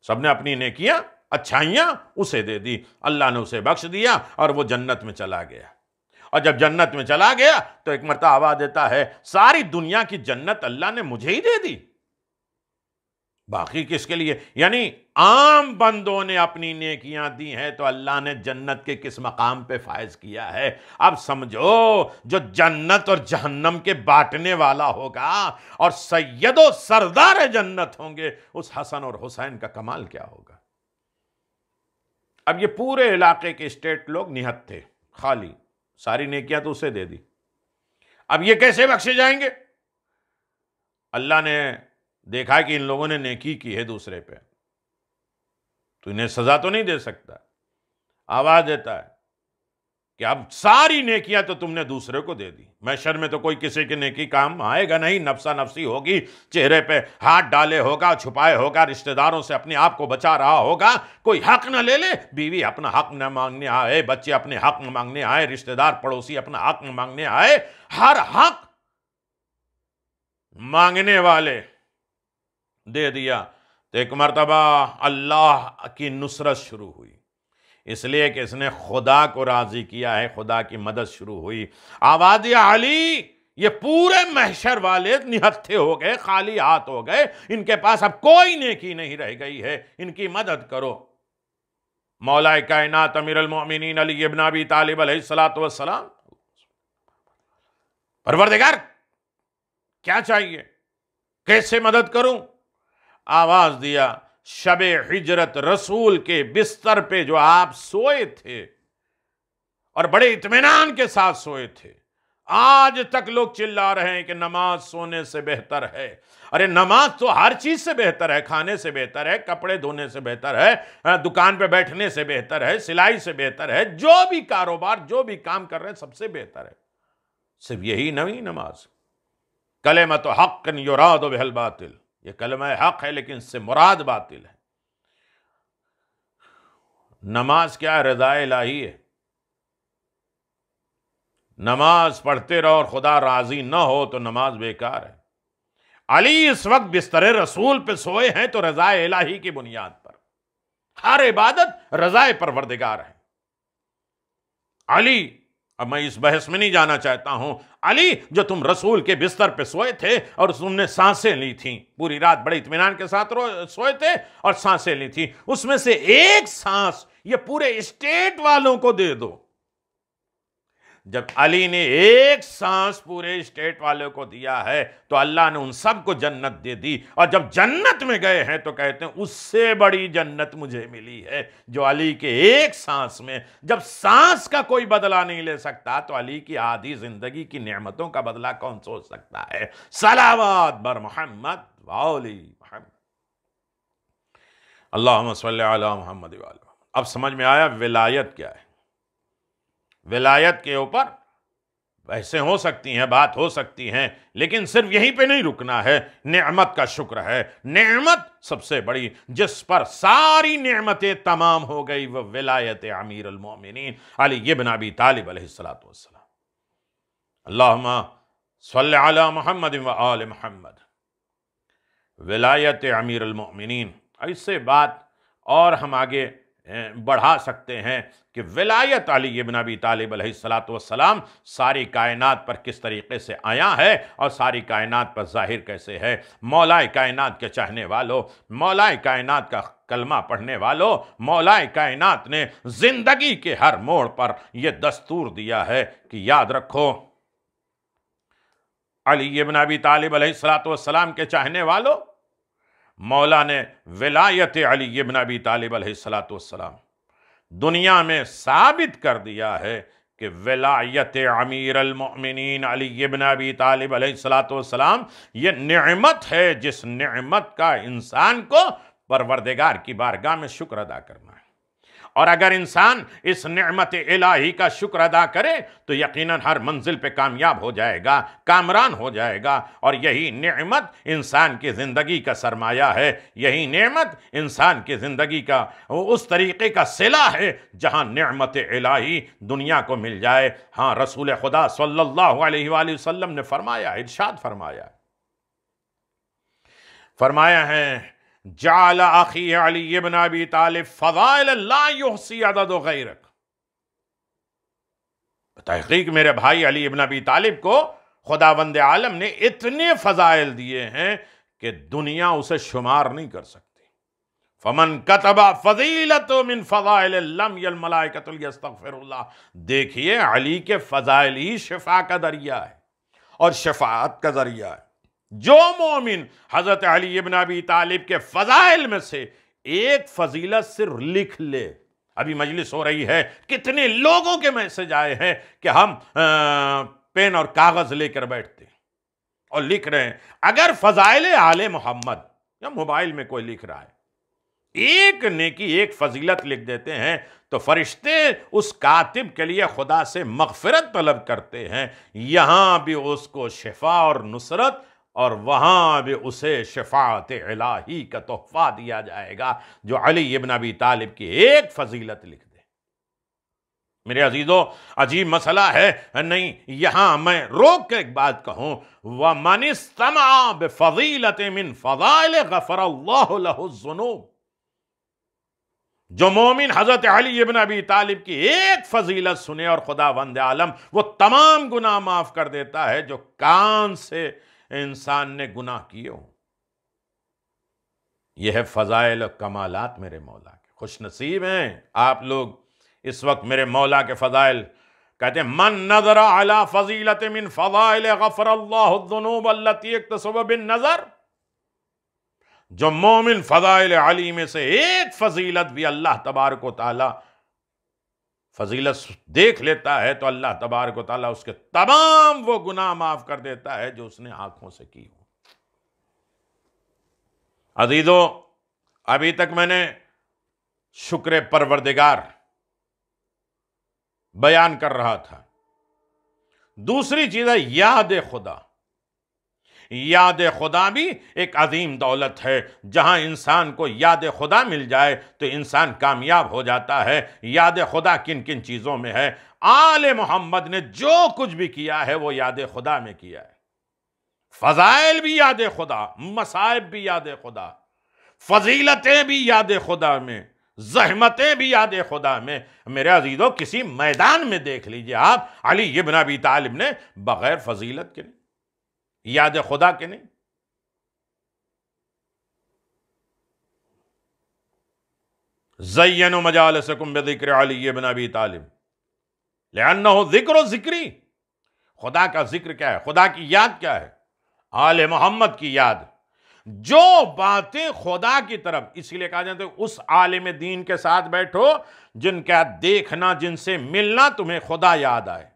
سب نے اپنی نیکیاں، اچھائیاں اسے دے دی، اللہ نے اسے بخش دیا، اور وہ جنت میں چلا گیا۔ اور جب جنت میں چلا گیا تو ایک مرتبہ آواز دیتا ہے، ساری دنیا کی جنت اللہ نے مجھے ہی دے دی، باقی کس کے لیے؟ یعنی عام بندوں نے اپنی نیکیاں دی ہیں تو اللہ نے جنت کے کس مقام پہ فائز کیا ہے۔ اب سمجھو، جو جنت اور جہنم کے بانٹنے والا ہوگا اور سید و سردار جنت ہوں گے، اس حسن اور حسین کا کمال کیا ہوگا؟ اب یہ پورے علاقے کے اسٹیٹ لوگ نہت تھے، خالی، ساری نیکیاں تو اسے دے دی، اب یہ کیسے بخشے جائیں گے؟ اللہ نے دیکھا کہ ان لوگوں نے نیکی کی ہے دوسرے پہ، تو انہیں سزا تو نہیں دے سکتا، آواز دیتا ہے کہ اب ساری نیکیاں تو تم نے دوسرے کو دے دی، محشر میں تو کوئی کسی کے نیکی کام آئے گا نہیں، نفسا نفسی ہوگی، چہرے پہ ہاتھ ڈالے ہوگا، چھپائے ہوگا، رشتہ داروں سے اپنے آپ کو بچا رہا ہوگا، کوئی حق نہ لے لے، بیوی اپنا حق نہ مانگنے آئے، بچے اپنے حق نہ مانگنے آئے، رشتہ دار پڑوسی اپنا حق نہ مانگنے آئے، ہر حق مانگنے والے دے دیا، تو ایک مرتبہ اللہ کی نصرت شروع ہوئی، اس لیے کہ اس نے خدا کو راضی کیا ہے، خدا کی مدد شروع ہوئی۔ آواز علی یہ پورے محشر والے نہتھے ہو گئے، خالی ہاتھ ہو گئے، ان کے پاس اب کوئی نیکی نہیں رہ گئی ہے، ان کی مدد کرو۔ مولا کائنات امیر المؤمنین علی ابن ابی طالب علیہ السلام، پروردگار کیا چاہیے، کیسے مدد کروں؟ آواز دیا، شب ہجرت رسول کے بستر پہ جو آپ سوئے تھے اور بڑے اطمینان کے ساتھ سوئے تھے، آج تک لوگ چلا رہے ہیں کہ نماز سونے سے بہتر ہے۔ ارے نماز تو ہر چیز سے بہتر ہے، کھانے سے بہتر ہے، کپڑے دھونے سے بہتر ہے، دکان پہ بیٹھنے سے بہتر ہے، سلائی سے بہتر ہے، جو بھی کاروبار، جو بھی کام کر رہے ہیں سب سے بہتر ہے، صرف یہی نہیں نماز۔ کلمۃ حق یراد بہ الباطل، یہ کلمہ حق ہے لیکن اس سے مراد باطل ہے۔ نماز کیا رضا الہی ہے، نماز پڑھتے رہو اور خدا راضی نہ ہو تو نماز بیکار ہے۔ علی اس وقت بستر رسول پہ سوئے ہیں تو رضا الہی کی بنیاد پر، ہر عبادت رضا پروردگار ہے۔ علی، اب میں اس بحث میں نہیں جانا چاہتا ہوں، علی جو تم رسول کے بستر پہ سوئے تھے اور تم نے سانسیں لی تھیں، پوری رات بڑے اطمینان کے ساتھ سوئے تھے اور سانسیں لی تھیں، اس میں سے ایک سانس یہ پورے اسٹیٹ والوں کو دے دو۔ جب علی نے ایک سانس پورے اسٹیٹ والوں کو دیا ہے تو اللہ نے ان سب کو جنت دے دی، اور جب جنت میں گئے ہیں تو کہتے ہیں اس سے بڑی جنت مجھے ملی ہے جو علی کے ایک سانس میں۔ جب سانس کا کوئی بدلہ نہیں لے سکتا تو علی کی آدھی زندگی کی نعمتوں کا بدلہ کون سوچ سکتا ہے؟ صلوات بر محمد والی محمد، اللہم صلی علی محمد والی محمد۔ اب سمجھ میں آیا ولایت کیا ہے؟ ولایت کے اوپر ویسے ہو سکتی ہیں، بات ہو سکتی ہیں، لیکن صرف یہیں پہ نہیں رکنا ہے۔ نعمت کا شکر ہے، نعمت سب سے بڑی جس پر ساری نعمتیں تمام ہو گئی وہ ولایت امیر المؤمنین علی ابن ابی طالب علیہ السلام۔ اللہم صلی علی محمد و آل محمد۔ ولایت امیر المؤمنین، اس سے بات اور ہم آگے بڑھا سکتے ہیں کہ ولایت علی ابن ابی طالب علیہ السلام ساری کائنات پر کس طریقے سے آیا ہے اور ساری کائنات پر ظاہر کیسے ہے۔ مولا کائنات کے چاہنے والوں، مولا کائنات کا کلمہ پڑھنے والوں، مولا کائنات نے زندگی کے ہر موڑ پر یہ دستور دیا ہے کہ یاد رکھو، علی ابن ابی طالب علیہ السلام کے چاہنے والوں، مولا نے ولایت علی ابن ابی طالب علیہ السلام دنیا میں ثابت کر دیا ہے کہ ولایت امیر المؤمنین علی ابن ابی طالب علیہ السلام یہ نعمت ہے جس نعمت کا انسان کو پروردگار کی بارگاہ میں شکر ادا کرنا ہے، اور اگر انسان اس نعمت الہی کا شکر ادا کرے تو یقیناً ہر منزل پہ کامیاب ہو جائے گا، کامران ہو جائے گا، اور یہی نعمت انسان کی زندگی کا سرمایہ ہے، یہی نعمت انسان کی زندگی کا اس طریقے کا صلہ ہے جہاں نعمت الہی دنیا کو مل جائے۔ ہاں، رسول خدا صلی اللہ علیہ وآلہ وسلم نے فرمایا، ارشاد فرمایا ہے، جعل اخی علی ابن ابی طالب فضائل لا یحصی عدد غیرک۔ تحقیق میرے بھائی علی ابن ابی طالب کو خداوند عالم نے اتنے فضائل دیے ہیں کہ دنیا اسے شمار نہیں کر سکتی۔ فمن کتب فضیلت من فضائل لم ی الملائکۃ لیستغفر اللہ۔ دیکھیے، علی کے فضائل ہی شفا کا ذریعہ ہے اور شفاعت کا ذریعہ ہے۔ جو مومن حضرت علی ابن ابی طالب کے فضائل میں سے ایک فضیلت صرف لکھ لے، ابھی مجلس ہو رہی ہے، کتنے لوگوں کے میسج آئے ہیں کہ ہم پین اور کاغذ لے کر بیٹھتے ہیں اور لکھ رہے ہیں۔ اگر فضائل آل محمد یا موبائل میں کوئی لکھ رہا ہے، ایک نیکی، ایک فضیلت لکھ دیتے ہیں تو فرشتے اس کاتب کے لیے خدا سے مغفرت طلب کرتے ہیں، یہاں بھی اس کو شفا اور نصرت، اور وہاں بھی اسے شفاعت الہی کا تحفہ دیا جائے گا جو علی ابن ابی طالب کی ایک فضیلت لکھ دے۔ میرے عزیزو، عجیب مسئلہ ہے نہیں؟ یہاں میں روک کے ایک بات کہوں، وَمَنِ اسْتَمَعَ بِفَضِيلَةٍ مِّن فَضَائِلِ غَفَرَ اللَّهُ لَهُ الذُّنُوبَ۔ جو مومن حضرت علی ابن ابی طالب کی ایک فضیلت سنے اور خداوند عالم وہ تمام گناہ معاف کر دیتا ہے جو کان سے انسان نے گناہ کیے ہوں۔ یہ ہے فضائل و کمالات میرے مولا کے۔ خوش نصیب ہیں آپ لوگ اس وقت میرے مولا کے فضائل کہتے ہیں، من نظر علی فضیلت من فضائل غفر اللہ الذنوب التي اکتسب بالنظر۔ جو مومن فضائل علی میں سے ایک فضیلت بھی اللہ تبارک و تعالی فضیلت دیکھ لیتا ہے تو اللہ تبارک و تعالی اس کے تمام وہ گناہ معاف کر دیتا ہے جو اس نے آنکھوں سے کی ہوں۔ عزیزو، ابھی تک میں نے شکر پروردگار بیان کر رہا تھا۔ دوسری چیز ہے یاد خدا۔ یاد خدا بھی ایک عظیم دولت ہے۔ جہاں انسان کو یاد خدا مل جائے تو انسان کامیاب ہو جاتا ہے۔ یاد خدا کن کن چیزوں میں ہے؟ آل محمد نے جو کچھ بھی کیا ہے وہ یاد خدا میں کیا ہے۔ فضائل بھی یاد خدا، مصائب بھی یاد خدا، فضیلتیں بھی یاد خدا میں، زحمتیں بھی یاد خدا میں۔ میرے عزیزوں، کسی میدان میں دیکھ لیجئے آپ، علی ابن ابی طالب نے بغیر فضیلت کے نہیں، یاد خدا کے نہیں۔ زینوا مجالسکم بذکر علی ابن ابی طالب لأنہ ذکر و ذکری۔ خدا کا ذکر کیا ہے؟ خدا کی یاد کیا ہے؟ آل محمد کی یاد۔ جو باتیں خدا کی طرف، اسی لیے کہا جاتا ہے اس عالم دین کے ساتھ بیٹھو جن کا دیکھنا، جن سے ملنا تمہیں خدا یاد آئے،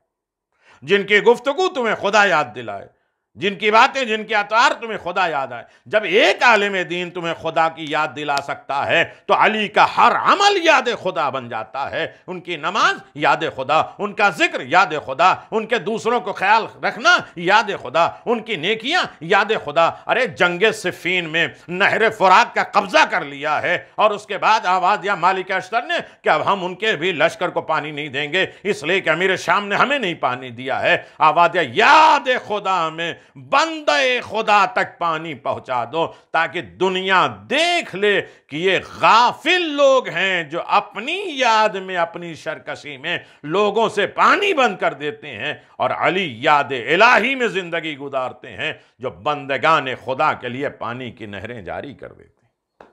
جن کی گفتگو تمہیں خدا یاد دلائے، جن کی باتیں، جن کے اطوار تمہیں خدا یاد آئے۔ جب ایک عالم دین تمہیں خدا کی یاد دلا سکتا ہے تو علی کا ہر عمل یاد خدا بن جاتا ہے۔ ان کی نماز یاد خدا، ان کا ذکر یاد خدا، ان کے دوسروں کو خیال رکھنا یاد خدا، ان کی نیکیاں یاد خدا۔ ارے جنگ صفین میں نہر فرات کا قبضہ کر لیا ہے اور اس کے بعد آواز دیا مالک اشتر نے کہ اب ہم ان کے بھی لشکر کو پانی نہیں دیں گے، اس لیے کہ امیر شام نے ہمیں نہیں پانی دیا ہے۔ آواز دیا یاد خدا میں بندے خدا تک پانی پہنچا دو تاکہ دنیا دیکھ لے کہ یہ غافل لوگ ہیں جو اپنی یاد میں، اپنی سرکشی میں لوگوں سے پانی بند کر دیتے ہیں، اور علی یاد الہی میں زندگی گزارتے ہیں جو بندگان خدا کے لیے پانی کی نہریں جاری کر دیتے ہیں۔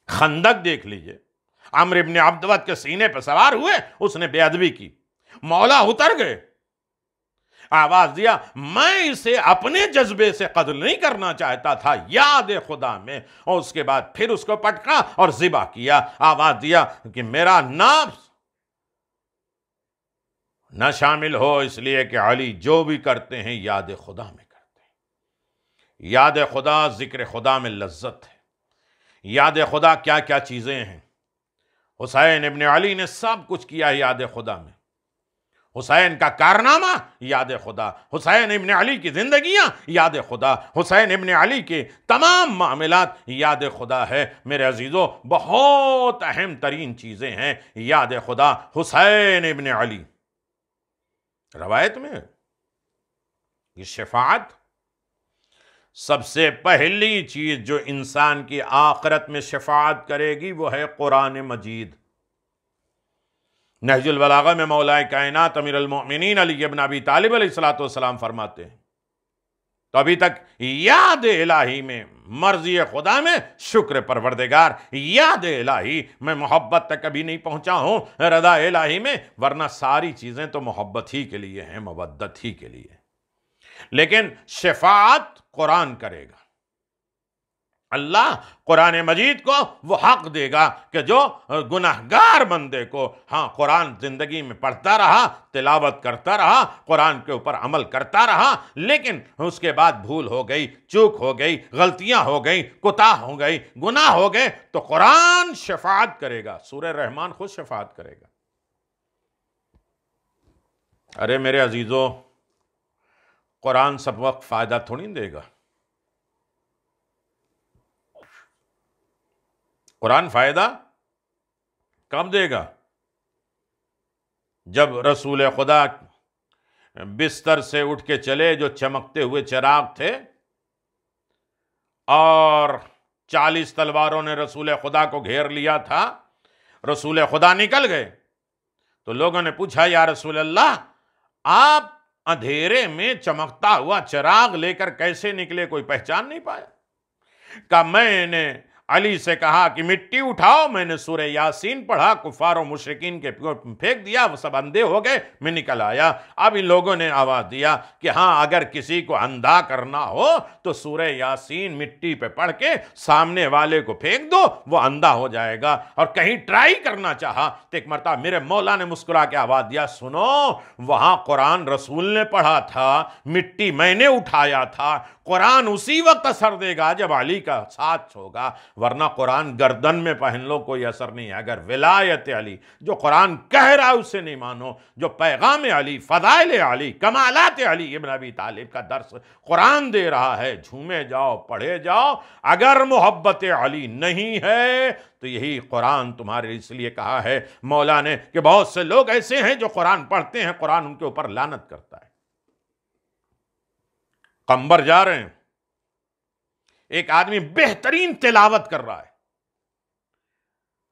خندق دیکھ لیجئے، عمرو بن عبدود کے سینے پہ سوار ہوئے، اس نے بے ادبی کی، مولا اتر گئے، آواز دیا میں اسے اپنے جذبے سے قتل نہیں کرنا چاہتا تھا، یاد خدا میں، اور اس کے بعد پھر اس کو پٹکا اور ذبح کیا۔ آواز دیا کہ میرا نفس نہ شامل ہو، اس لیے کہ علی جو بھی کرتے ہیں یاد خدا میں کرتے ہیں۔ یاد خدا، ذکر خدا میں لذت ہے۔ یاد خدا کیا کیا چیزیں ہیں؟ حسین ابن علی نے سب کچھ کیا ہے یاد خدا میں۔ حسین کا کارنامہ یاد خدا، حسین ابن علی کی زندگیاں یاد خدا، حسین ابن علی کے تمام معاملات یاد خدا ہے۔ میرے عزیزو، بہت اہم ترین چیزیں ہیں یاد خدا۔ حسین ابن علی، روایت میں یہ شفاعت، سب سے پہلی چیز جو انسان کی آخرت میں شفاعت کرے گی وہ ہے قرآن مجید۔ نہج البلاغہ میں مولا کائنات امیر المؤمنین علی ابن ابی طالب علیہ السلام فرماتے ہیں، تو ابھی تک یاد الہی میں، مرضی خدا میں، شکر پروردگار، یاد الہی میں محبت تک کبھی نہیں پہنچا ہوں، رضا الہی میں، ورنہ ساری چیزیں تو محبت ہی کے لیے ہیں، مودت ہی کے لیے۔ لیکن شفاعت قرآن کرے گا، اللہ قرآن مجید کو وہ حق دے گا کہ جو گناہگار بندے کو، ہاں قرآن زندگی میں پڑھتا رہا، تلاوت کرتا رہا، قرآن کے اوپر عمل کرتا رہا، لیکن اس کے بعد بھول ہو گئی، چوک ہو گئی، غلطیاں ہو گئی، کوتاہ ہو گئی، گناہ ہو گئے، تو قرآن شفاعت کرے گا، سورہ رحمان خود شفاعت کرے گا۔ ارے میرے عزیزو، قرآن سب وقت فائدہ تھوڑی دے گا۔ قرآن فائدہ کب دے گا؟ جب رسول خدا بستر سے اٹھ کے چلے، جو چمکتے ہوئے چراغ تھے، اور 40 تلواروں نے رسول خدا کو گھیر لیا تھا، رسول خدا نکل گئے تو لوگوں نے پوچھا یا رسول اللہ آپ اندھیرے میں چمکتا ہوا چراغ لے کر کیسے نکلے، کوئی پہچان نہیں پایا؟ کہا میں نے علی سے کہا کہ مٹی اٹھاؤ، میں نے سورہ یاسین پڑھا، کفار و مشرکین کے پھینک دیا، وہ سب اندھے ہو گئے، میں نکل آیا۔ اب ان لوگوں نے آواز دیا کہ ہاں اگر کسی کو اندھا کرنا ہو تو سورہ یاسین مٹی پہ پڑھ کے سامنے والے کو پھینک دو، وہ اندھا ہو جائے گا۔ اور کہیں ٹرائی کرنا چاہا تو ایک مرتبہ میرے مولا نے مسکرا کے آواز دیا، سنو وہاں قرآن رسول نے پڑھا تھا، مٹی میں نے اٹھایا تھا، قرآن اسی وقت اثر دے گا جب علی کا ساتھ ہوگا، ورنہ قرآن گردن میں پہن لو کوئی اثر نہیں ہے۔ اگر ولایت علی، جو قرآن کہہ رہا ہے اسے نہیں مانو، جو پیغام علی، فضائل علی، کمالات علی ابن ابی طالب کا درس قرآن دے رہا ہے، جھومے جاؤ، پڑھے جاؤ۔ اگر محبت علی نہیں ہے تو یہی قرآن تمہارے اس لیے کہا ہے مولا نے کہ بہت سے لوگ ایسے ہیں جو قرآن پڑھتے ہیں، قرآن ان کے اوپر لعنت کرتا ہے۔ قمبر جا رہے ہیں، ایک آدمی بہترین تلاوت کر رہا ہے،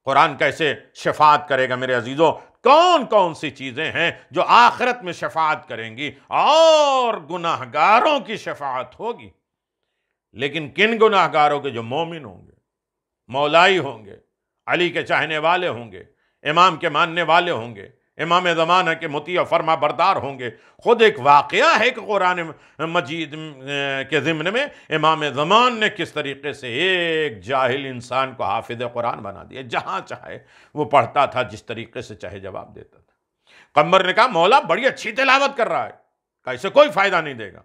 قرآن کیسے شفاعت کرے گا میرے عزیزوں؟ کون کون سی چیزیں ہیں جو آخرت میں شفاعت کریں گی؟ اور گناہگاروں کی شفاعت ہوگی، لیکن کن گناہگاروں کے؟ جو مومن ہوں گے، مولائی ہوں گے، علی کے چاہنے والے ہوں گے، امام کے ماننے والے ہوں گے، امام زمانہ کے مطیع و فرما بردار ہوں گے۔ خود ایک واقعہ ہے کہ قرآن مجید کے ضمن میں امام زمان نے کس طریقے سے ایک جاہل انسان کو حافظ قرآن بنا دیا، جہاں چاہے وہ پڑھتا تھا، جس طریقے سے چاہے جواب دیتا تھا۔ قمر نے کہا مولا بڑی اچھی تلاوت کر رہا ہے، کہا اسے کوئی فائدہ نہیں دے گا۔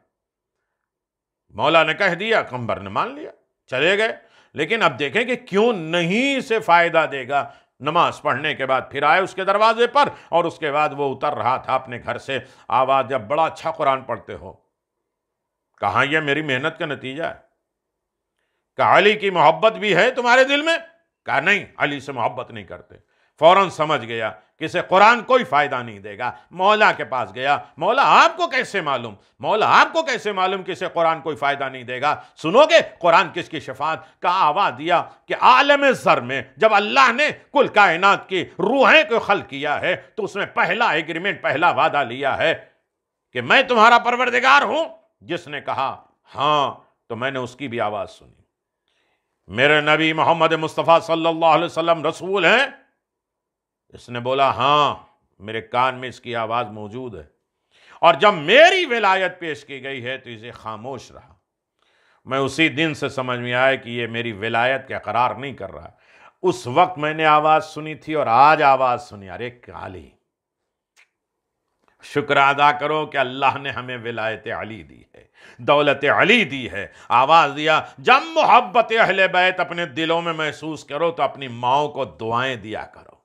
مولا نے کہہ دیا، قمر نے مان لیا، چلے گئے۔ لیکن اب دیکھیں کہ کیوں نہیں اسے فائدہ دے گا۔ نماز پڑھنے کے بعد پھر آئے اس کے دروازے پر، اور اس کے بعد وہ اتر رہا تھا اپنے گھر سے، آواز جب بڑا اچھا قرآن پڑھتے ہو، کہاں یہ میری محنت کا نتیجہ ہے؟ کہا علی کی محبت بھی ہے تمہارے دل میں؟ کہا نہیں، علی سے محبت نہیں کرتے۔ فوراً سمجھ گیا کہ اسے قرآن کوئی فائدہ نہیں دے گا۔ مولا کے پاس گیا، مولا آپ کو کیسے معلوم؟ مولا آپ کو کیسے معلوم کہ اسے قرآن کوئی فائدہ نہیں دے گا؟ سنو گے قرآن کس کی شفاعت کا؟ آواز دیا کہ عالم ذر میں جب اللہ نے کل کائنات کی روحیں کو خلق کیا ہے تو اس میں پہلا ایگریمنٹ، پہلا وعدہ لیا ہے کہ میں تمہارا پروردگار ہوں۔ جس نے کہا ہاں تو میں نے اس کی بھی آواز سنی، میرے نبی محمد مصطفیٰ صلی اللہ علیہ وسلم رسول ہیں؟ اس نے بولا ہاں، میرے کان میں اس کی آواز موجود ہے، اور جب میری ولایت پیش کی گئی ہے تو اسے خاموش رہا۔ میں اسی دن سے سمجھ میں آیا کہ یہ میری ولایت کے اقرار نہیں کر رہا۔ اس وقت میں نے آواز سنی تھی اور آج آواز سنی، ارے علی، شکر ادا کرو کہ اللہ نے ہمیں ولایت علی دی ہے، دولت علی دی ہے۔ آواز دیا جب محبت اہل بیت اپنے دلوں میں محسوس کرو تو اپنی ماؤں کو دعائیں دیا کرو،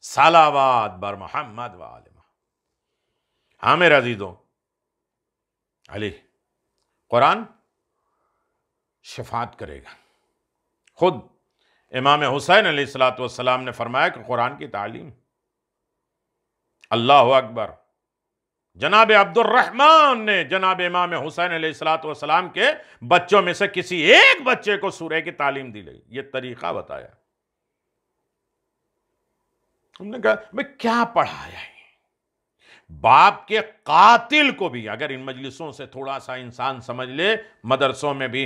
صلوات بر محمد و آل محمد۔ ہاں میرے عزیزوں، علی، قرآن شفاعت کرے گا۔ خود امام حسین علیہ السلام نے فرمایا کہ قرآن کی تعلیم، اللہ اکبر، جناب عبد الرحمن نے جناب امام حسین علیہ السلام کے بچوں میں سے کسی ایک بچے کو سورہ کی تعلیم دی گئی، یہ طریقہ بتایا۔ ہم نے کہا میں کیا پڑھایا ہے؟ باپ کے قاتل کو بھی اگر ان مجلسوں سے تھوڑا سا انسان سمجھ لے، مدرسوں میں بھی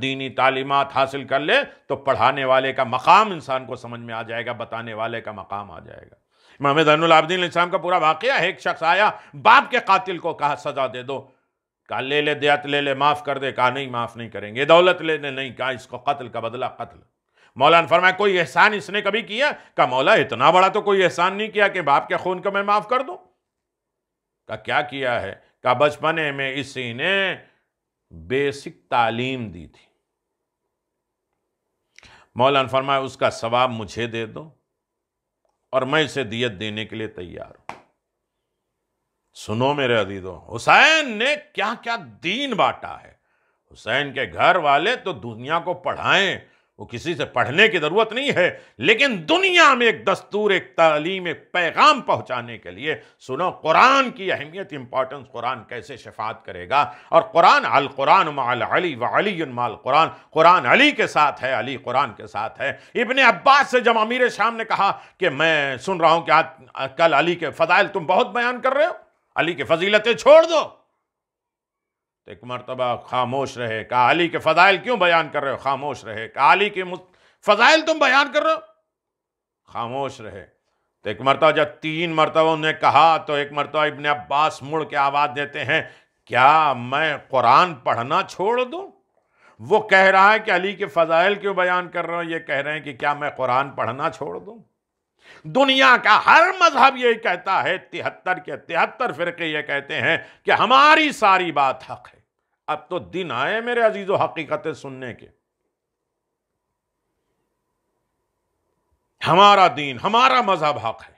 دینی تعلیمات حاصل کر لے تو پڑھانے والے کا مقام انسان کو سمجھ میں آ جائے گا، بتانے والے کا مقام آ جائے گا۔ امام زین العابدین علیہ السلام کا پورا واقعہ ہے، ایک شخص آیا، باپ کے قاتل کو کہا سزا دے دو، کہا لے لے دیت لے لے، معاف کر دے، کہا نہیں معاف نہیں کریں گے۔ دولت لے لے، نہیں، کہا اس کو قتل کا بدلہ قتل۔ مولا نے فرمایا کوئی احسان اس نے کبھی کیا؟ کہا مولا اتنا بڑا تو کوئی احسان نہیں کیا کہ باپ کے خون کو میں معاف کر دوں۔ کہا کیا کیا ہے؟ کہا بچپنے میں اسی نے بیسک تعلیم دی تھی۔ مولا نے فرمایا اس کا ثواب مجھے دے دو اور میں اسے دیت دینے کے لیے تیار ہوں۔ سنو میرے عزیزو، حسین نے کیا کیا دین بانٹا ہے۔ حسین کے گھر والے تو دنیا کو پڑھائیں، وہ کسی سے پڑھنے کی ضرورت نہیں ہے، لیکن دنیا میں ایک دستور، ایک تعلیم، ایک پیغام پہنچانے کے لیے سنو قرآن کی اہمیت، امپورٹنس، قرآن کیسے شفاعت کرے گا۔ اور قرآن القرآن مع العلی وعلی مع القرآن، قرآن علی کے ساتھ ہے، علی قرآن کے ساتھ ہے۔ ابن عباس سے جب امیر شام نے کہا کہ میں سن رہا ہوں کہ آج کل علی کے فضائل تم بہت بیان کر رہے ہو، علی کی فضیلتیں چھوڑ دو، تو ایک مرتبہ خاموش رہے، کہا علی کے فضائل کیوں بیان کر رہے ہو؟ خاموش رہے، کہا علی کے فضائل تم بیان کر رہے ہو؟ خاموش رہے۔ تو ایک مرتبہ جب 3 مرتبہ انہوں نے کہا تو ایک مرتبہ ابن عباس مڑ کے آواز دیتے ہیں، کیا میں قرآن پڑھنا چھوڑ دوں؟ وہ کہہ رہا ہے کہ علی کے فضائل کیوں بیان کر رہے ہو، یہ کہہ رہے ہیں کہ کیا میں قرآن پڑھنا چھوڑ دوں؟ دنیا کا ہر مذہب یہ کہتا ہے، 73 کے 73 فرقے یہ کہتے ہیں کہ ہماری ساری بات حق ہے۔ اب تو دن آئے میرے عزیزو حقیقتیں سننے کے۔ ہمارا دین، ہمارا مذہب حق ہے۔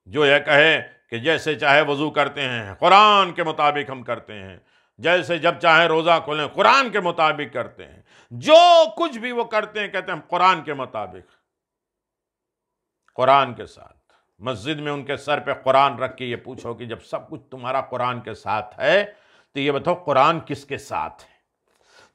جو یہ کہے کہ جیسے چاہے وضو کرتے ہیں قرآن کے مطابق ہم کرتے ہیں، جیسے جب چاہے روزہ کھولیں قرآن کے مطابق کرتے ہیں، جو کچھ بھی وہ کرتے ہیں کہتے ہیں ہم قرآن کے مطابق، قرآن کے ساتھ۔ مسجد میں ان کے سر پہ قرآن رکھ کے یہ پوچھو کہ جب سب کچھ تمہارا قرآن کے ساتھ ہے تو یہ بتاؤ قرآن کس کے ساتھ ہے؟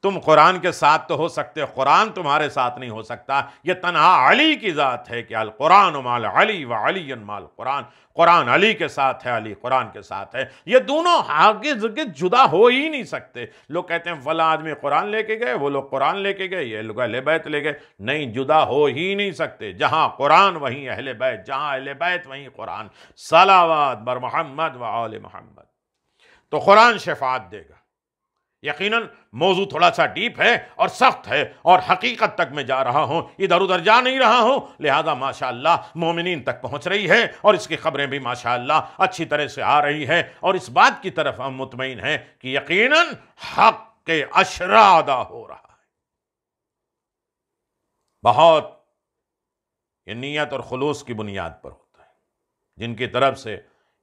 تم قرآن کے ساتھ تو ہو سکتے، قرآن تمہارے ساتھ نہیں ہو سکتا۔ یہ تنہا علی کی ذات ہے کہ القرآن مع العلی وعلی مع القرآن، قرآن علی کے ساتھ ہے، علی قرآن کے ساتھ ہے۔ یہ دونوں آگے جدا ہو ہی نہیں سکتے۔ لوگ کہتے ہیں فلاں آدمی قرآن لے کے گئے، وہ لوگ قرآن لے کے گئے، یہ لوگ اہل بیت لے گئے، نہیں، جدا ہو ہی نہیں سکتے۔ جہاں قرآن وہیں اہل بیت، جہاں اہل بیت وہیں قرآن۔ صلوات بر محمد و آل محمد۔ تو قرآن شفاعت دے گا۔ یقیناً موضوع تھوڑا سا ڈیپ ہے اور سخت ہے، اور حقیقت تک میں جا رہا ہوں، ادھر ادھر جا نہیں رہا ہوں، لہذا ماشاءاللہ مومنین تک پہنچ رہی ہے، اور اس کی خبریں بھی ماشاءاللہ اچھی طرح سے آ رہی ہے، اور اس بات کی طرف ہم مطمئن ہیں کہ یقیناً حق کے اشرا ادا ہو رہا ہے۔ بہت یہ نیت اور خلوص کی بنیاد پر ہوتا ہے، جن کی طرف سے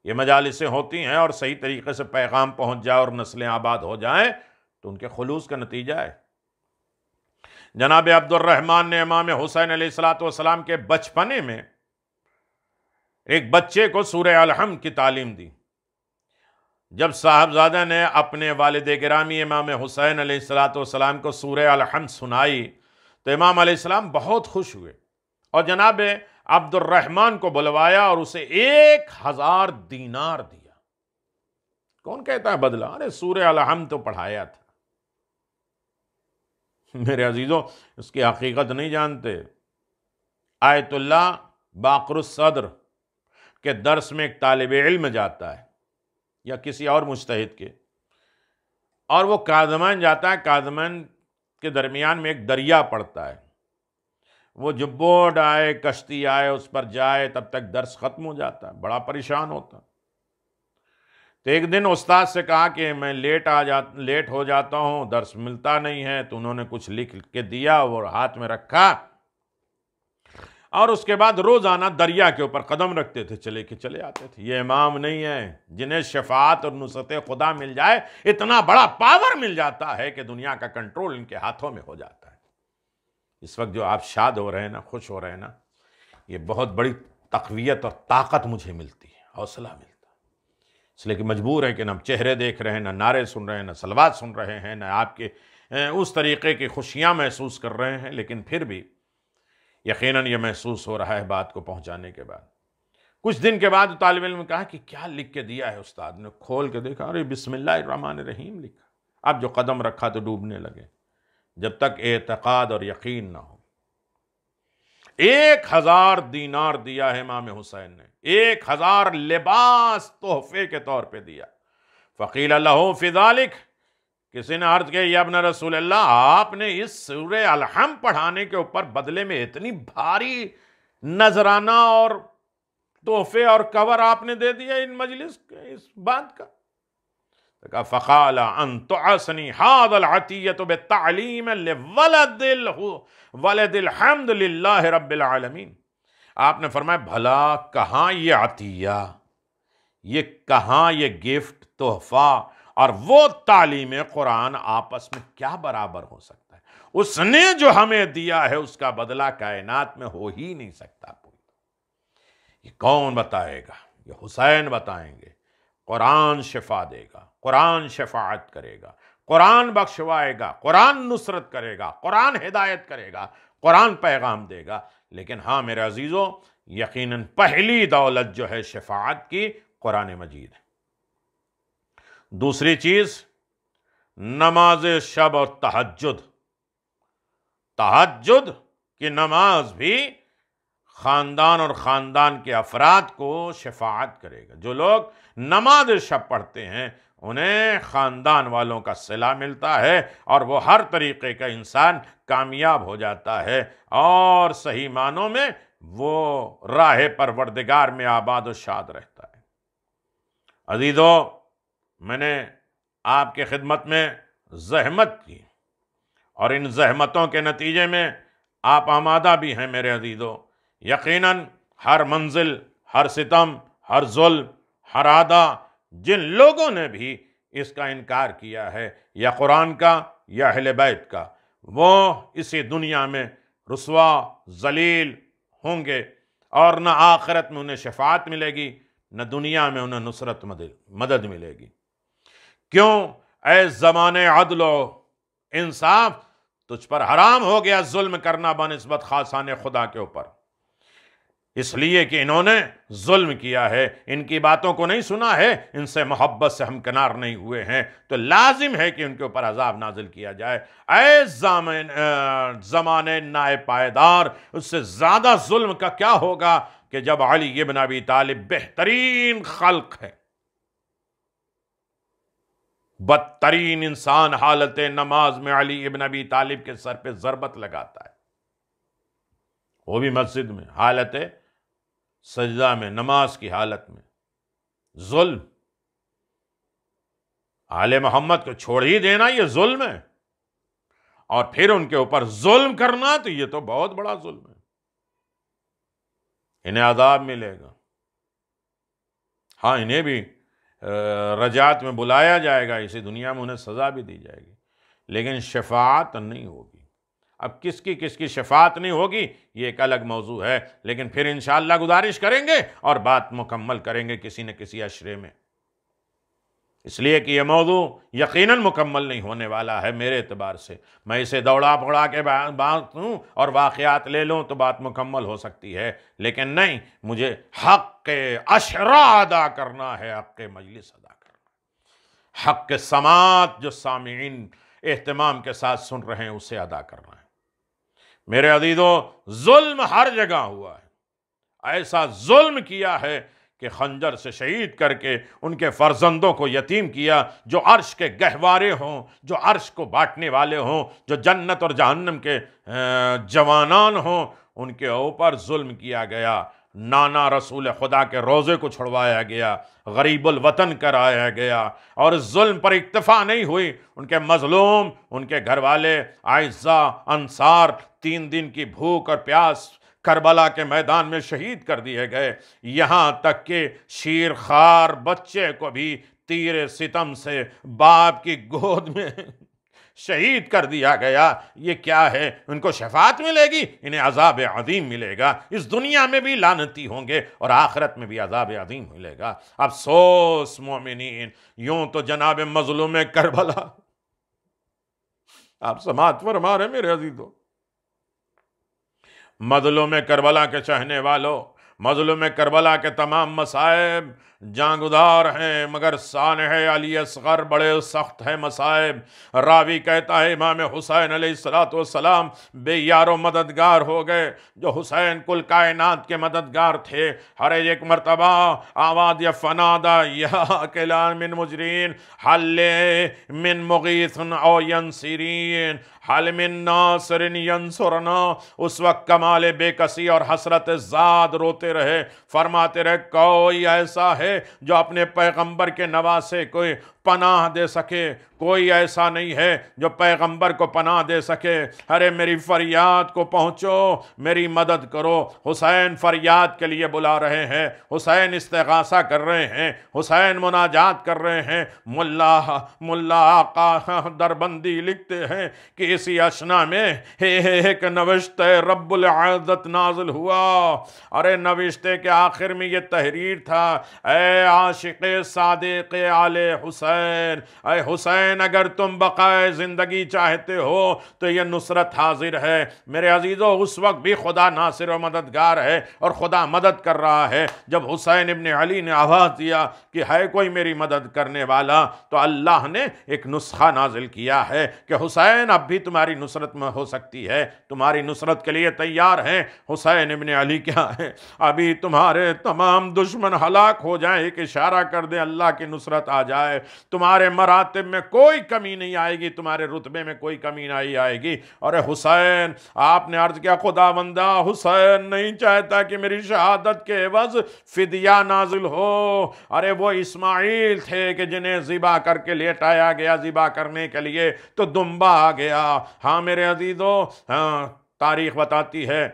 یہ مجالسیں ہوتی ہیں اور صحیح طریقے سے پیغام پہنچ جائے اور نسلیں آباد ہو جائیں تو ان کے خلوص کا نتیجہ ہے۔ جناب عبد الرحمن نے امام حسین علیہ السلام کے بچپنے میں ایک بچے کو سورہ الحمد کی تعلیم دی۔ جب صاحبزادہ نے اپنے والد گرامی امام حسین علیہ السلام کو سورہ الحمد سنائی تو امام علیہ السلام بہت خوش ہوئے، اور جناب عبد الرحمن کو بلوایا اور اسے 1000 دینار دیا۔ کون کہتا ہے بدلہ؟ ارے سورہ الحمد تو پڑھایا تھا۔ میرے عزیزوں، اس کی حقیقت نہیں جانتے۔ آیت اللہ باقر الصدر کے درس میں ایک طالب علم جاتا ہے یا کسی اور مجتہد کے، اور وہ کاظمین جاتا ہے، کاظمین کے درمیان میں ایک دریا پڑتا ہے، وہ جو بورڈ آئے، کشتی آئے، اس پر جائے تب تک درس ختم ہو جاتا ہے، بڑا پریشان ہوتا ہے۔ تو ایک دن استاد سے کہا کہ میں لیٹ ہو جاتا ہوں، درس ملتا نہیں ہے، تو انہوں نے کچھ لکھ کے دیا، وہ ہاتھ میں رکھا، اور اس کے بعد روزانہ دریا کے اوپر قدم رکھتے تھے، چلے آتے تھے۔ یہ امام نہیں ہے جنہیں شفاعت اور نصرت خدا مل جائے، اتنا بڑا پاور مل جاتا ہے کہ دنیا کا کنٹرول ان کے ہاتھوں میں ہو جاتا ہے۔ اس وقت جو آپ شاد ہو رہے ہیں نا، خوش ہو رہے ہیں نا، یہ بہت بڑی تقویت اور طاقت مجھے ملتی ہے، حوصلہ ملتا ہے، اس لیے کہ مجبور ہے کہ نہ چہرے دیکھ رہے ہیں، نہ نعرے سن رہے ہیں، نہ صلوات سن رہے ہیں، نہ آپ کے اس طریقے کی خوشیاں محسوس کر رہے ہیں، لیکن پھر بھی یقیناً یہ محسوس ہو رہا ہے بات کو پہنچانے کے بعد۔ کچھ دن کے بعد طالب علم نے کہا کہ کیا لکھ کے دیا ہے؟ استاد نے کھول کے دیکھا، ارے بسم اللہ الرحمن الرحیم لکھا۔ اب جو قدم رکھا تو ڈوبنے لگے، جب تک اعتقاد اور یقین نہ ہو۔ 1000 دینار دیا ہے امام حسین نے، 1000 لباس تحفے کے طور پہ دیا۔ فقیل لہ فی ذلک، کسی نے عرض کیا یا ابن رسول اللہ، آپ نے اس سورہ الحمد پڑھانے کے اوپر بدلے میں اتنی بھاری نذرانہ اور تحفے اور کور آپ نے دے دیا ان مجلس کے، اس بات کا؟ فقال ان تعصنی هذا العطیۃ بالتعلیم ولد الحمد للہ رب العالمین۔ آپ نے فرمایا بھلا کہاں یہ عطیہ، یہ کہاں یہ گفٹ، تحفہ اور وہ تعلیم قرآن آپس میں کیا برابر ہو سکتا ہے؟ اس نے جو ہمیں دیا ہے اس کا بدلہ کائنات میں ہو ہی نہیں سکتا۔ یہ کون بتائے گا؟ یہ حسین بتائیں گے۔ قرآن شفا دے گا، قرآن شفاعت کرے گا، قرآن بخشوائے گا، قرآن نصرت کرے گا، قرآن ہدایت کرے گا، قرآن پیغام دے گا۔ لیکن ہاں میرے عزیزو، یقیناً پہلی دولت جو ہے شفاعت کی، قرآن مجید ہے۔ دوسری چیز نماز شب اور تہجد۔ تہجد کی نماز بھی خاندان اور خاندان کے افراد کو شفاعت کرے گا۔ جو لوگ نماز شب پڑھتے ہیں انہیں خاندان والوں کا صلہ ملتا ہے، اور وہ ہر طریقے کا انسان کامیاب ہو جاتا ہے، اور صحیح معنوں میں وہ راہ پروردگار میں آباد و شاد رہتا ہے۔ عزیزو، میں نے آپ کی خدمت میں زحمت کی، اور ان زحمتوں کے نتیجے میں آپ آمادہ بھی ہیں میرے عزیزو۔ یقیناً ہر منزل، ہر ستم، ہر ظلم، ہر آدا، جن لوگوں نے بھی اس کا انکار کیا ہے، یا قرآن کا یا اہل بیت کا، وہ اسی دنیا میں رسوا ذلیل ہوں گے، اور نہ آخرت میں انہیں شفاعت ملے گی، نہ دنیا میں انہیں نصرت مدد ملے گی۔ کیوں؟ اے زمانے عدل و انصاف، تجھ پر حرام ہو گیا ظلم کرنا بنسبت خاصان خدا کے اوپر، اس لیے کہ انہوں نے ظلم کیا ہے، ان کی باتوں کو نہیں سنا ہے، ان سے محبت سے ہمکنار نہیں ہوئے ہیں، تو لازم ہے کہ ان کے اوپر عذاب نازل کیا جائے۔ اے زمانے نائے پائیدار، اس سے زیادہ ظلم کا کیا ہوگا کہ جب علی ابن ابی طالب بہترین خلق ہے، بدترین انسان حالت نماز میں علی ابن ابی طالب کے سر پہ ضربت لگاتا ہے، وہ بھی مسجد میں، حالت سجدہ میں، نماز کی حالت میں۔ ظلم، آل محمد کو چھوڑ ہی دینا یہ ظلم ہے، اور پھر ان کے اوپر ظلم کرنا تو یہ تو بہت بڑا ظلم ہے۔ انہیں عذاب ملے گا، ہاں انہیں بھی رجعت میں بلایا جائے گا، اسی دنیا میں انہیں سزا بھی دی جائے گی، لیکن شفاعت نہیں ہوگی۔ اب کس کی شفاعت نہیں ہوگی یہ ایک الگ موضوع ہے، لیکن پھر انشاءاللہ گزارش کریں گے اور بات مکمل کریں گے کسی نہ کسی اشرے میں، اس لیے کہ یہ موضوع یقیناً مکمل نہیں ہونے والا ہے میرے اعتبار سے۔ میں اسے دوڑا پھوڑا کے بات ہوں اور واقعات لے لوں تو بات مکمل ہو سکتی ہے، لیکن نہیں، مجھے حق اشرا ادا کرنا ہے، حق مجلس ادا کرنا ہے، حق سماعت جو سامعین اہتمام کے ساتھ سن رہے ہیں اسے ادا کرنا ہے۔ میرے عزیزو، ظلم ہر جگہ ہوا ہے، ایسا ظلم کیا ہے کہ خنجر سے شہید کر کے ان کے فرزندوں کو یتیم کیا، جو عرش کے گہوارے ہوں، جو عرش کو بانٹنے والے ہوں، جو جنت اور جہنم کے جوانان ہوں، ان کے اوپر ظلم کیا گیا۔ نانا رسول خدا کے روزے کو چھڑوایا گیا، غریب الوطن کرایا گیا، اور اس ظلم پر اکتفا نہیں ہوئی، ان کے مظلوم، ان کے گھر والے اعزاء انصار 3 دن کی بھوک اور پیاس کربلا کے میدان میں شہید کر دیے گئے، یہاں تک کہ شیر خوار بچے کو بھی تیر ستم سے باپ کی گود میں شہید کر دیا گیا۔ یہ کیا ہے؟ ان کو شفاعت ملے گی، انہیں عذاب عظیم ملے گا، اس دنیا میں بھی لعنتی ہوں گے اور آخرت میں بھی عذاب عظیم ملے گا۔ افسوس مومنین، یوں تو جناب مظلوم کربلا، آپ سماعت فرما رہے میرے عزیزو، مظلوم کربلا کے چاہنے والوں، مظلوم کربلا کے تمام مصائب جانگدار ہیں، مگر سانح علی اصغر بڑے سخت ہیں مصائب۔ راوی کہتا ہے امام حسین علیہ السلام بے یار و مددگار ہو گئے، جو حسین کل کائنات کے مددگار تھے۔ ہر ایک مرتبہ آواز یا فنادا یا کلان من مجرین، حل من مغیث او ینصرین، حل من ناصر ینصرنا، اس وقت کمال بے کسی اور حسرت ذات روتے رہے، فرماتے رہے کوئی ایسا ہے جو اپنے پیغمبر کے نواسے کوئی پناہ دے سکے، کوئی ایسا نہیں ہے جو پیغمبر کو پناہ دے سکے۔ ارے میری فریاد کو پہنچو، میری مدد کرو۔ حسین فریاد کے لیے بلا رہے ہیں، حسین استغاثہ کر رہے ہیں، حسین مناجات کر رہے ہیں۔ ملا آقا دربندی لکھتے ہیں کہ اسی اشنا میں ایک نوشت رب العزت نازل ہوا۔ ارے نوشتے کے آخر میں یہ تحریر تھا، اے عاشق صادق آل حسین، اے حسین اگر تم بقائے زندگی چاہتے ہو تو یہ نصرت حاضر ہے۔ میرے عزیزو اس وقت بھی خدا ناصر و مددگار ہے اور خدا مدد کر رہا ہے۔ جب حسین ابن علی نے آواز دیا کہ ہے کوئی میری مدد کرنے والا، تو اللہ نے ایک نسخہ نازل کیا ہے کہ حسین اب بھی تمہاری نصرت میں ہو سکتی ہے، تمہاری نصرت کے لیے تیار ہیں۔ حسین ابن علی کیا ہے؟ ابھی تمہارے تمام دشمن ہلاک ہو جائیں، ایک اشارہ کر دیں اللہ کی نصرت آ جائے، تمہارے مراتب میں کوئی کمی نہیں آئے گی، تمہارے رتبے میں کوئی کمی نہیں آئے گی۔ اور حسین آپ نے عرض کیا خداوندہ حسین نہیں چاہتا کہ میری شہادت کے عوض فدیہ نازل ہو۔ ارے وہ اسماعیل تھے کہ جنہیں ذبح کر کے لیٹایا گیا ذبح کرنے کے لیے، تو دمبا آ گیا۔ ہاں میرے عزیزو، تاریخ بتاتی ہے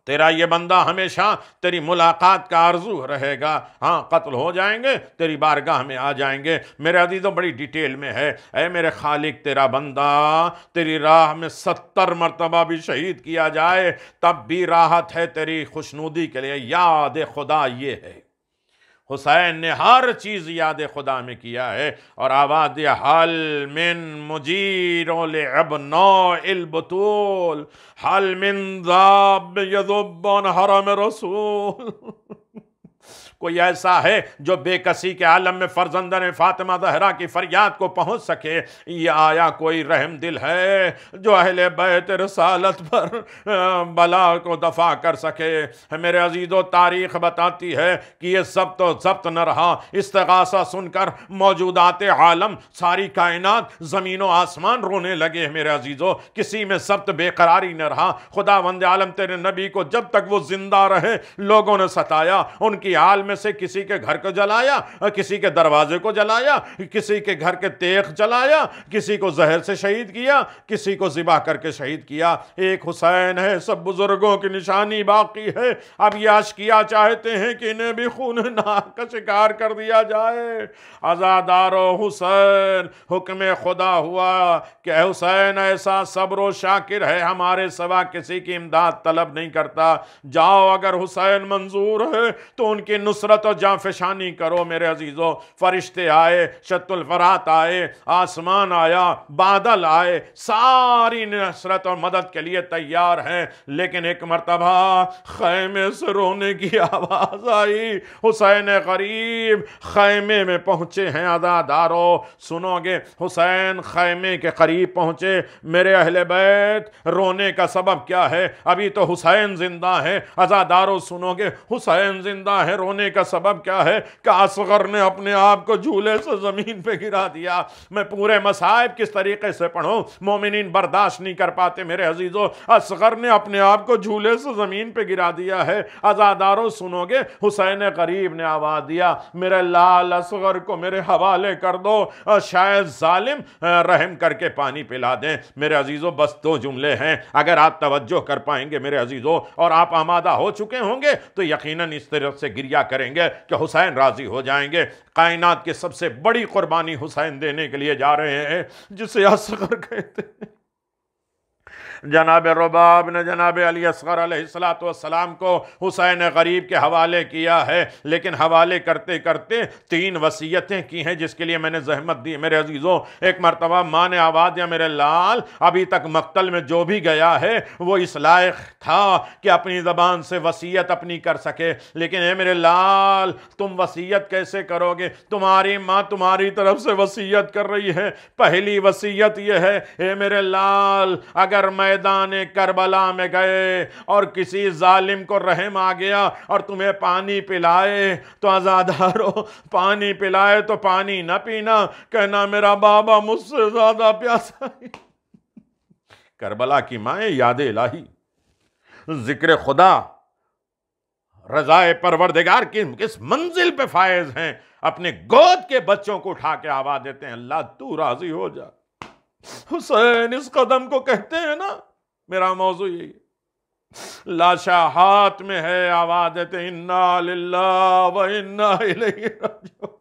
تیرا یہ بندہ ہمیشہ تیری ملاقات کا آرزو رہے گا۔ ہاں قتل ہو جائیں گے، تیری بارگاہ میں آ جائیں گے۔ میرے عزیزوں بڑی ڈیٹیل میں ہے، اے میرے خالق تیرا بندہ تیری راہ میں 70 مرتبہ بھی شہید کیا جائے تب بھی راحت ہے تیری خوشنودی کے لیے۔ یاد خدا یہ ہے، حسین نے ہر چیز یاد خدا میں کیا ہے اور آواز دیا حل من مجیر لابناء البطول، حل من ذاب یذب عن حرم رسول۔ کوئی ایسا ہے جو بے کسی کے عالم میں فرزندن فاطمہ زہرا کی فریاد کو پہنچ سکے؟ یہ آیا کوئی رحم دل ہے جو اہل بیت رسالت پر بلا کو دفع کر سکے؟ میرے عزیزو تاریخ بتاتی ہے کہ یہ ضبط و ضبط نہ رہا۔ استغاثہ سن کر موجودات عالم، ساری کائنات، زمین و آسمان رونے لگے۔ میرے عزیزو کسی میں ضبط بے قراری نہ رہا۔ خداوند عالم تیرے نبی کو جب تک وہ زندہ رہے لوگوں نے ستایا، ان کی آل میں سے کسی کے گھر کو جلایا، کسی کے دروازے کو جلایا، کسی کے گھر کے تیغ جلایا، کسی کو زہر سے شہید کیا، کسی کو ذبح کر کے شہید کیا۔ ایک حسین ہے، سب بزرگوں کی نشانی باقی ہے۔ اب یہ عاشقیہ چاہتے ہیں کہ انہیں بھی خون نار کا شکار کر دیا جائے۔ عزادارو حسین، حکم خدا ہوا کہ حسین ایسا صبر و شاکر ہے، ہمارے سوا کسی کی امداد طلب نہیں کرتا۔ جاؤ اگر حسین منظور ہے تو ان کی نصرت و جانفشانی کرو۔ میرے عزیزو فرشتے آئے، شت الفرات آئے، آسمان آیا، بادل آئے، ساری نصرت اور مدد کے لیے تیار ہیں۔ لیکن ایک مرتبہ خیمے سے رونے کی آواز آئی۔ حسین غریب خیمے میں پہنچے ہیں۔ عزادارو سنو گے، حسین خیمے کے قریب پہنچے۔ میرے اہل بیت رونے کا سبب کیا ہے؟ ابھی تو حسین زندہ ہے۔ عزادارو سنو گے، حسین زندہ ہے، رونے کا سبب کیا ہے؟ کہ اصغر نے اپنے آپ کو جھولے سے زمین پہ گرا دیا۔ میں پورے مصائب کس طریقے سے پڑھوں، مومنین برداشت نہیں کر پاتے۔ میرے عزیزو اصغر نے اپنے آپ کو جھولے سے زمین پہ گرا دیا ہے۔ عزادارو سنو گے، حسین غریب نے آواز دیا میرے لال اصغر کو میرے حوالے کر دو، شاید ظالم رحم کر کے پانی پلا دیں۔ میرے عزیزو بس 2 جملے ہیں، اگر آپ توجہ کر پائیں گے میرے عزیزو اور آپ آمادہ ہو چکے ہوں گے تو یقیناً اس طرف سے گریہ کریں گے کہ حسین راضی ہو جائیں گے۔ کائنات کی سب سے بڑی قربانی حسین دینے کے لیے جا رہے ہیں، جسے اصغر کہتے ہیں۔ جناب رباب نے جناب علی اصغر علیہ السلام کو حسین غریب کے حوالے کیا ہے، لیکن حوالے کرتے کرتے 3 وصیتیں کی ہیں جس کے لیے میں نے زحمت دی۔ میرے عزیزوں ایک مرتبہ ماں نے آواز دیا میرے لال ابھی تک مقتل میں جو بھی گیا ہے وہ اس لائق تھا کہ اپنی زبان سے وصیت اپنی کر سکے، لیکن اے میرے لال تم وصیت کیسے کرو گے؟ تمہاری ماں تمہاری طرف سے وصیت کر رہی ہے۔ پہلی وصیت یہ ہے اے میرے لال اگر میدان کربلا میں گئے اور کسی ظالم کو رحم آ گیا اور تمہیں پانی پلائے تو عزادارو پانی پلائے تو پانی نہ پینا، کہنا میرا بابا مجھ سے زیادہ پیاسا ہے۔ کربلا کی مائیں یاد الہی، ذکر خدا، رضائے پروردگار کی کس منزل پہ فائز ہیں، اپنے گود کے بچوں کو اٹھا کے آواز دیتے ہیں اللہ تو راضی ہو جا۔ حسین اس قدم کو کہتے ہیں نا، میرا موضوع یہی ہے، لاشا ہاتھ میں ہے، آواز دیتے ہیں انا للہ و انا الیہ راجعون،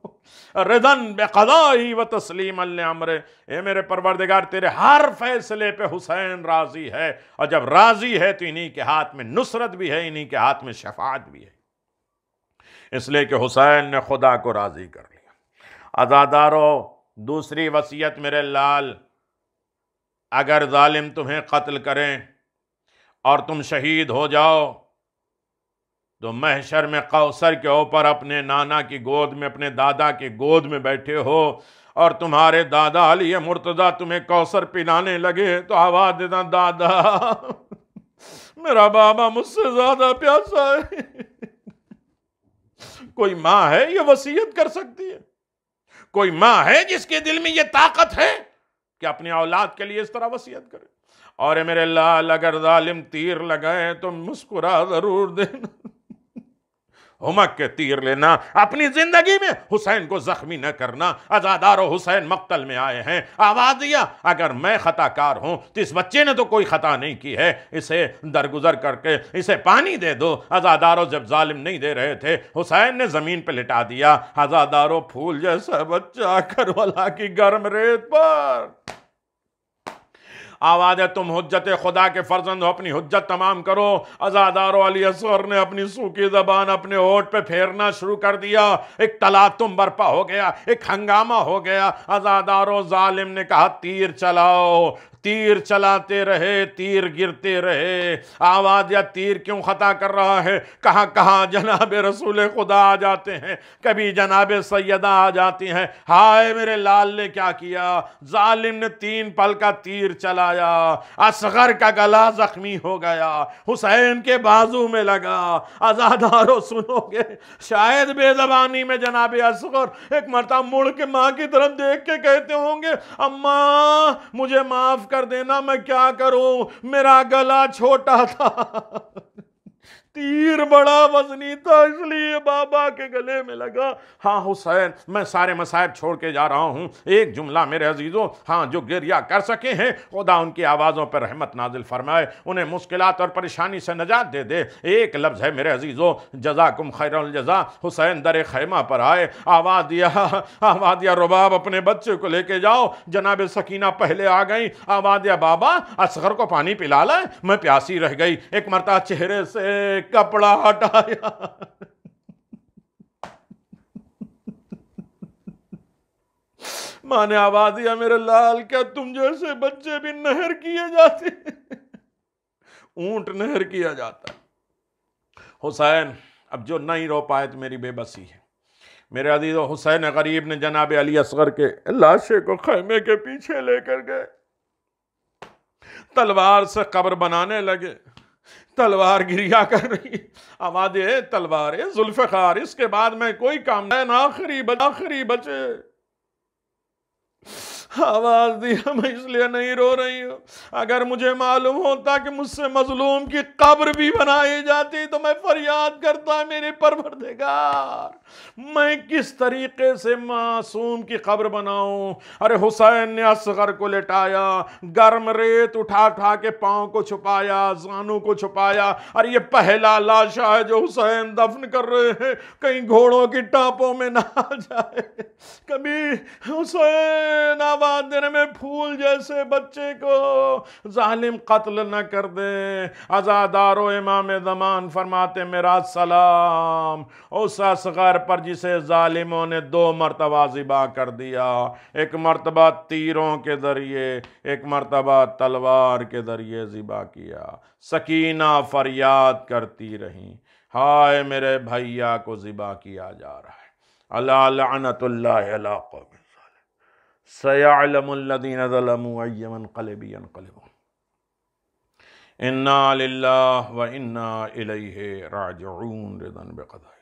رضن بقضائی و تسلیما لامرہ، اے میرے پروردگار تیرے ہر فیصلے پہ حسین راضی ہے، اور جب راضی ہے تو انہی کے ہاتھ میں نصرت بھی ہے، انہی کے ہاتھ میں شفاعت بھی ہے، اس لیے کہ حسین نے خدا کو راضی کر لیا۔ عزادارو، دوسری وصیت میرے لال، اگر ظالم تمہیں قتل کریں اور تم شہید ہو جاؤ تو محشر میں کوثر کے اوپر اپنے نانا کی گود میں، اپنے دادا کی گود میں بیٹھے ہو، اور تمہارے دادا علی مرتضیٰ تمہیں کوثر پلانے لگے تو آواز دینا دادا میرا بابا مجھ سے زیادہ پیاسا ہے۔ کوئی ماں ہے یہ وصیت کر سکتی ہے؟ کوئی ماں ہے جس کے دل میں یہ طاقت ہے کہ اپنی اولاد کے لیے اس طرح وصیت کرے؟ اور میرے لال، اگر ظالم تیر لگائے تو مسکرا ضرور دینا، ہمک کے تیر لینا، اپنی زندگی میں حسین کو زخمی نہ کرنا۔ عزادارو، حسین مقتل میں آئے ہیں، آواز دیا اگر میں خطا کار ہوں تو اس بچے نے تو کوئی خطا نہیں کی ہے، اسے درگزر کر کے اسے پانی دے دو۔ عزادارو، جب ظالم نہیں دے رہے تھے حسین نے زمین پہ لٹا دیا، عزادارو پھول جیسا بچہ کربلا کی گرم ریت پر، آواز ہے تم حجت خدا کے فرزند ہو، اپنی حجت تمام کرو۔ عزادارو، علی اصغر نے اپنی سوکھی زبان اپنے ہونٹ پہ پھیرنا شروع کر دیا، ایک تلاطم برپا ہو گیا، ایک ہنگامہ ہو گیا۔ عزادارو، ظالم نے کہا تیر چلاؤ، تیر چلاتے رہے، تیر گرتے رہے، آواز یا تیر کیوں خطا کر رہا ہے؟ کہاں کہاں جناب رسول خدا آ جاتے ہیں، کبھی جناب سیدہ آ جاتی ہیں۔ ہائے میرے لال نے کیا کیا؟ ظالم نے 3 پل کا تیر چلایا، اصغر کا گلا زخمی ہو گیا، حسین کے بازو میں لگا۔ عزادارو سنو گے، شاید بے زبانی میں جناب اصغر ایک مرتبہ مڑ کے ماں کی طرف دیکھ کے کہتے ہوں گے اماں مجھے معاف کر دینا، میں کیا کروں، میرا گلا چھوٹا تھا، تیر بڑا وزنی تھا، اس لیے بابا کے گلے میں لگا۔ ہاں حسین، میں سارے مصائب چھوڑ کے جا رہا ہوں، ایک جملہ میرے عزیزوں، ہاں جو گریہ کر سکے ہیں خدا ان کی آوازوں پر رحمت نازل فرمائے، انہیں مشکلات اور پریشانی سے نجات دے دے۔ ایک لفظ ہے میرے عزیزوں، جزاکم خیر الجزا۔ حسین در خیمہ پر آئے، آواز دیا رباب اپنے بچے کو لے کے جاؤ۔ جناب سکینہ پہلے آ گئیں، آواز دیا بابا اصغر کو پانی پلا لائیں، میں پیاسی رہ گئی۔ ایک مرتبہ چہرے سے کپڑا ہٹایا، ماں نے آواز دیا میرے لال کیا تم جیسے بچے بھی نہر کیے جاتے؟ اونٹ نہر کیا جاتا۔ حسین اب جو نہیں رو پائے تو میری بے بسی ہے میرے عزیزو۔ حسین غریب نے جناب علی اصغر کے لاشے کو خیمے کے پیچھے لے کر گئے، تلوار سے قبر بنانے لگے، تلوار گریا کر رہی، آواز ہے تلوار ذوالفقار، اس کے بعد میں کوئی کام نہیں، آخری بچے۔ آواز دیا میں اس لیے نہیں رو رہی ہوں، اگر مجھے معلوم ہوتا کہ مجھ سے مظلوم کی قبر بھی بنائی جاتی تو میں فریاد کرتا میرے پروردگار میں کس طریقے سے معصوم کی قبر بناؤں۔ ارے حسین نے اصغر کو لٹایا، گرم ریت اٹھا کے پاؤں کو چھپایا، زانوں کو چھپایا۔ ارے یہ پہلا لاشا ہے جو حسین دفن کر رہے ہیں، کہیں گھوڑوں کی ٹاپوں میں نہ آ جائے۔ کبھی حسین آواز دینے میں پھول جیسے بچے کو ظالم قتل نہ کر دے۔ عزادارو، امام زمان فرماتے میرا سلام اس اصغر پر جسے ظالموں نے 2 مرتبہ ذبح کر دیا، ایک مرتبہ تیروں کے ذریعے، ایک مرتبہ تلوار کے ذریعے ذبح کیا۔ سکینہ فریاد کرتی رہیں، ہائے میرے بھیا کو ذبح کیا جا رہا ہے۔ الا لعنت اللہ علی قوم سیعلم الذین ظلموا ای منقلب ینقلبون۔ انا للہ و انا الیہ راجعون، رضا بقضاء۔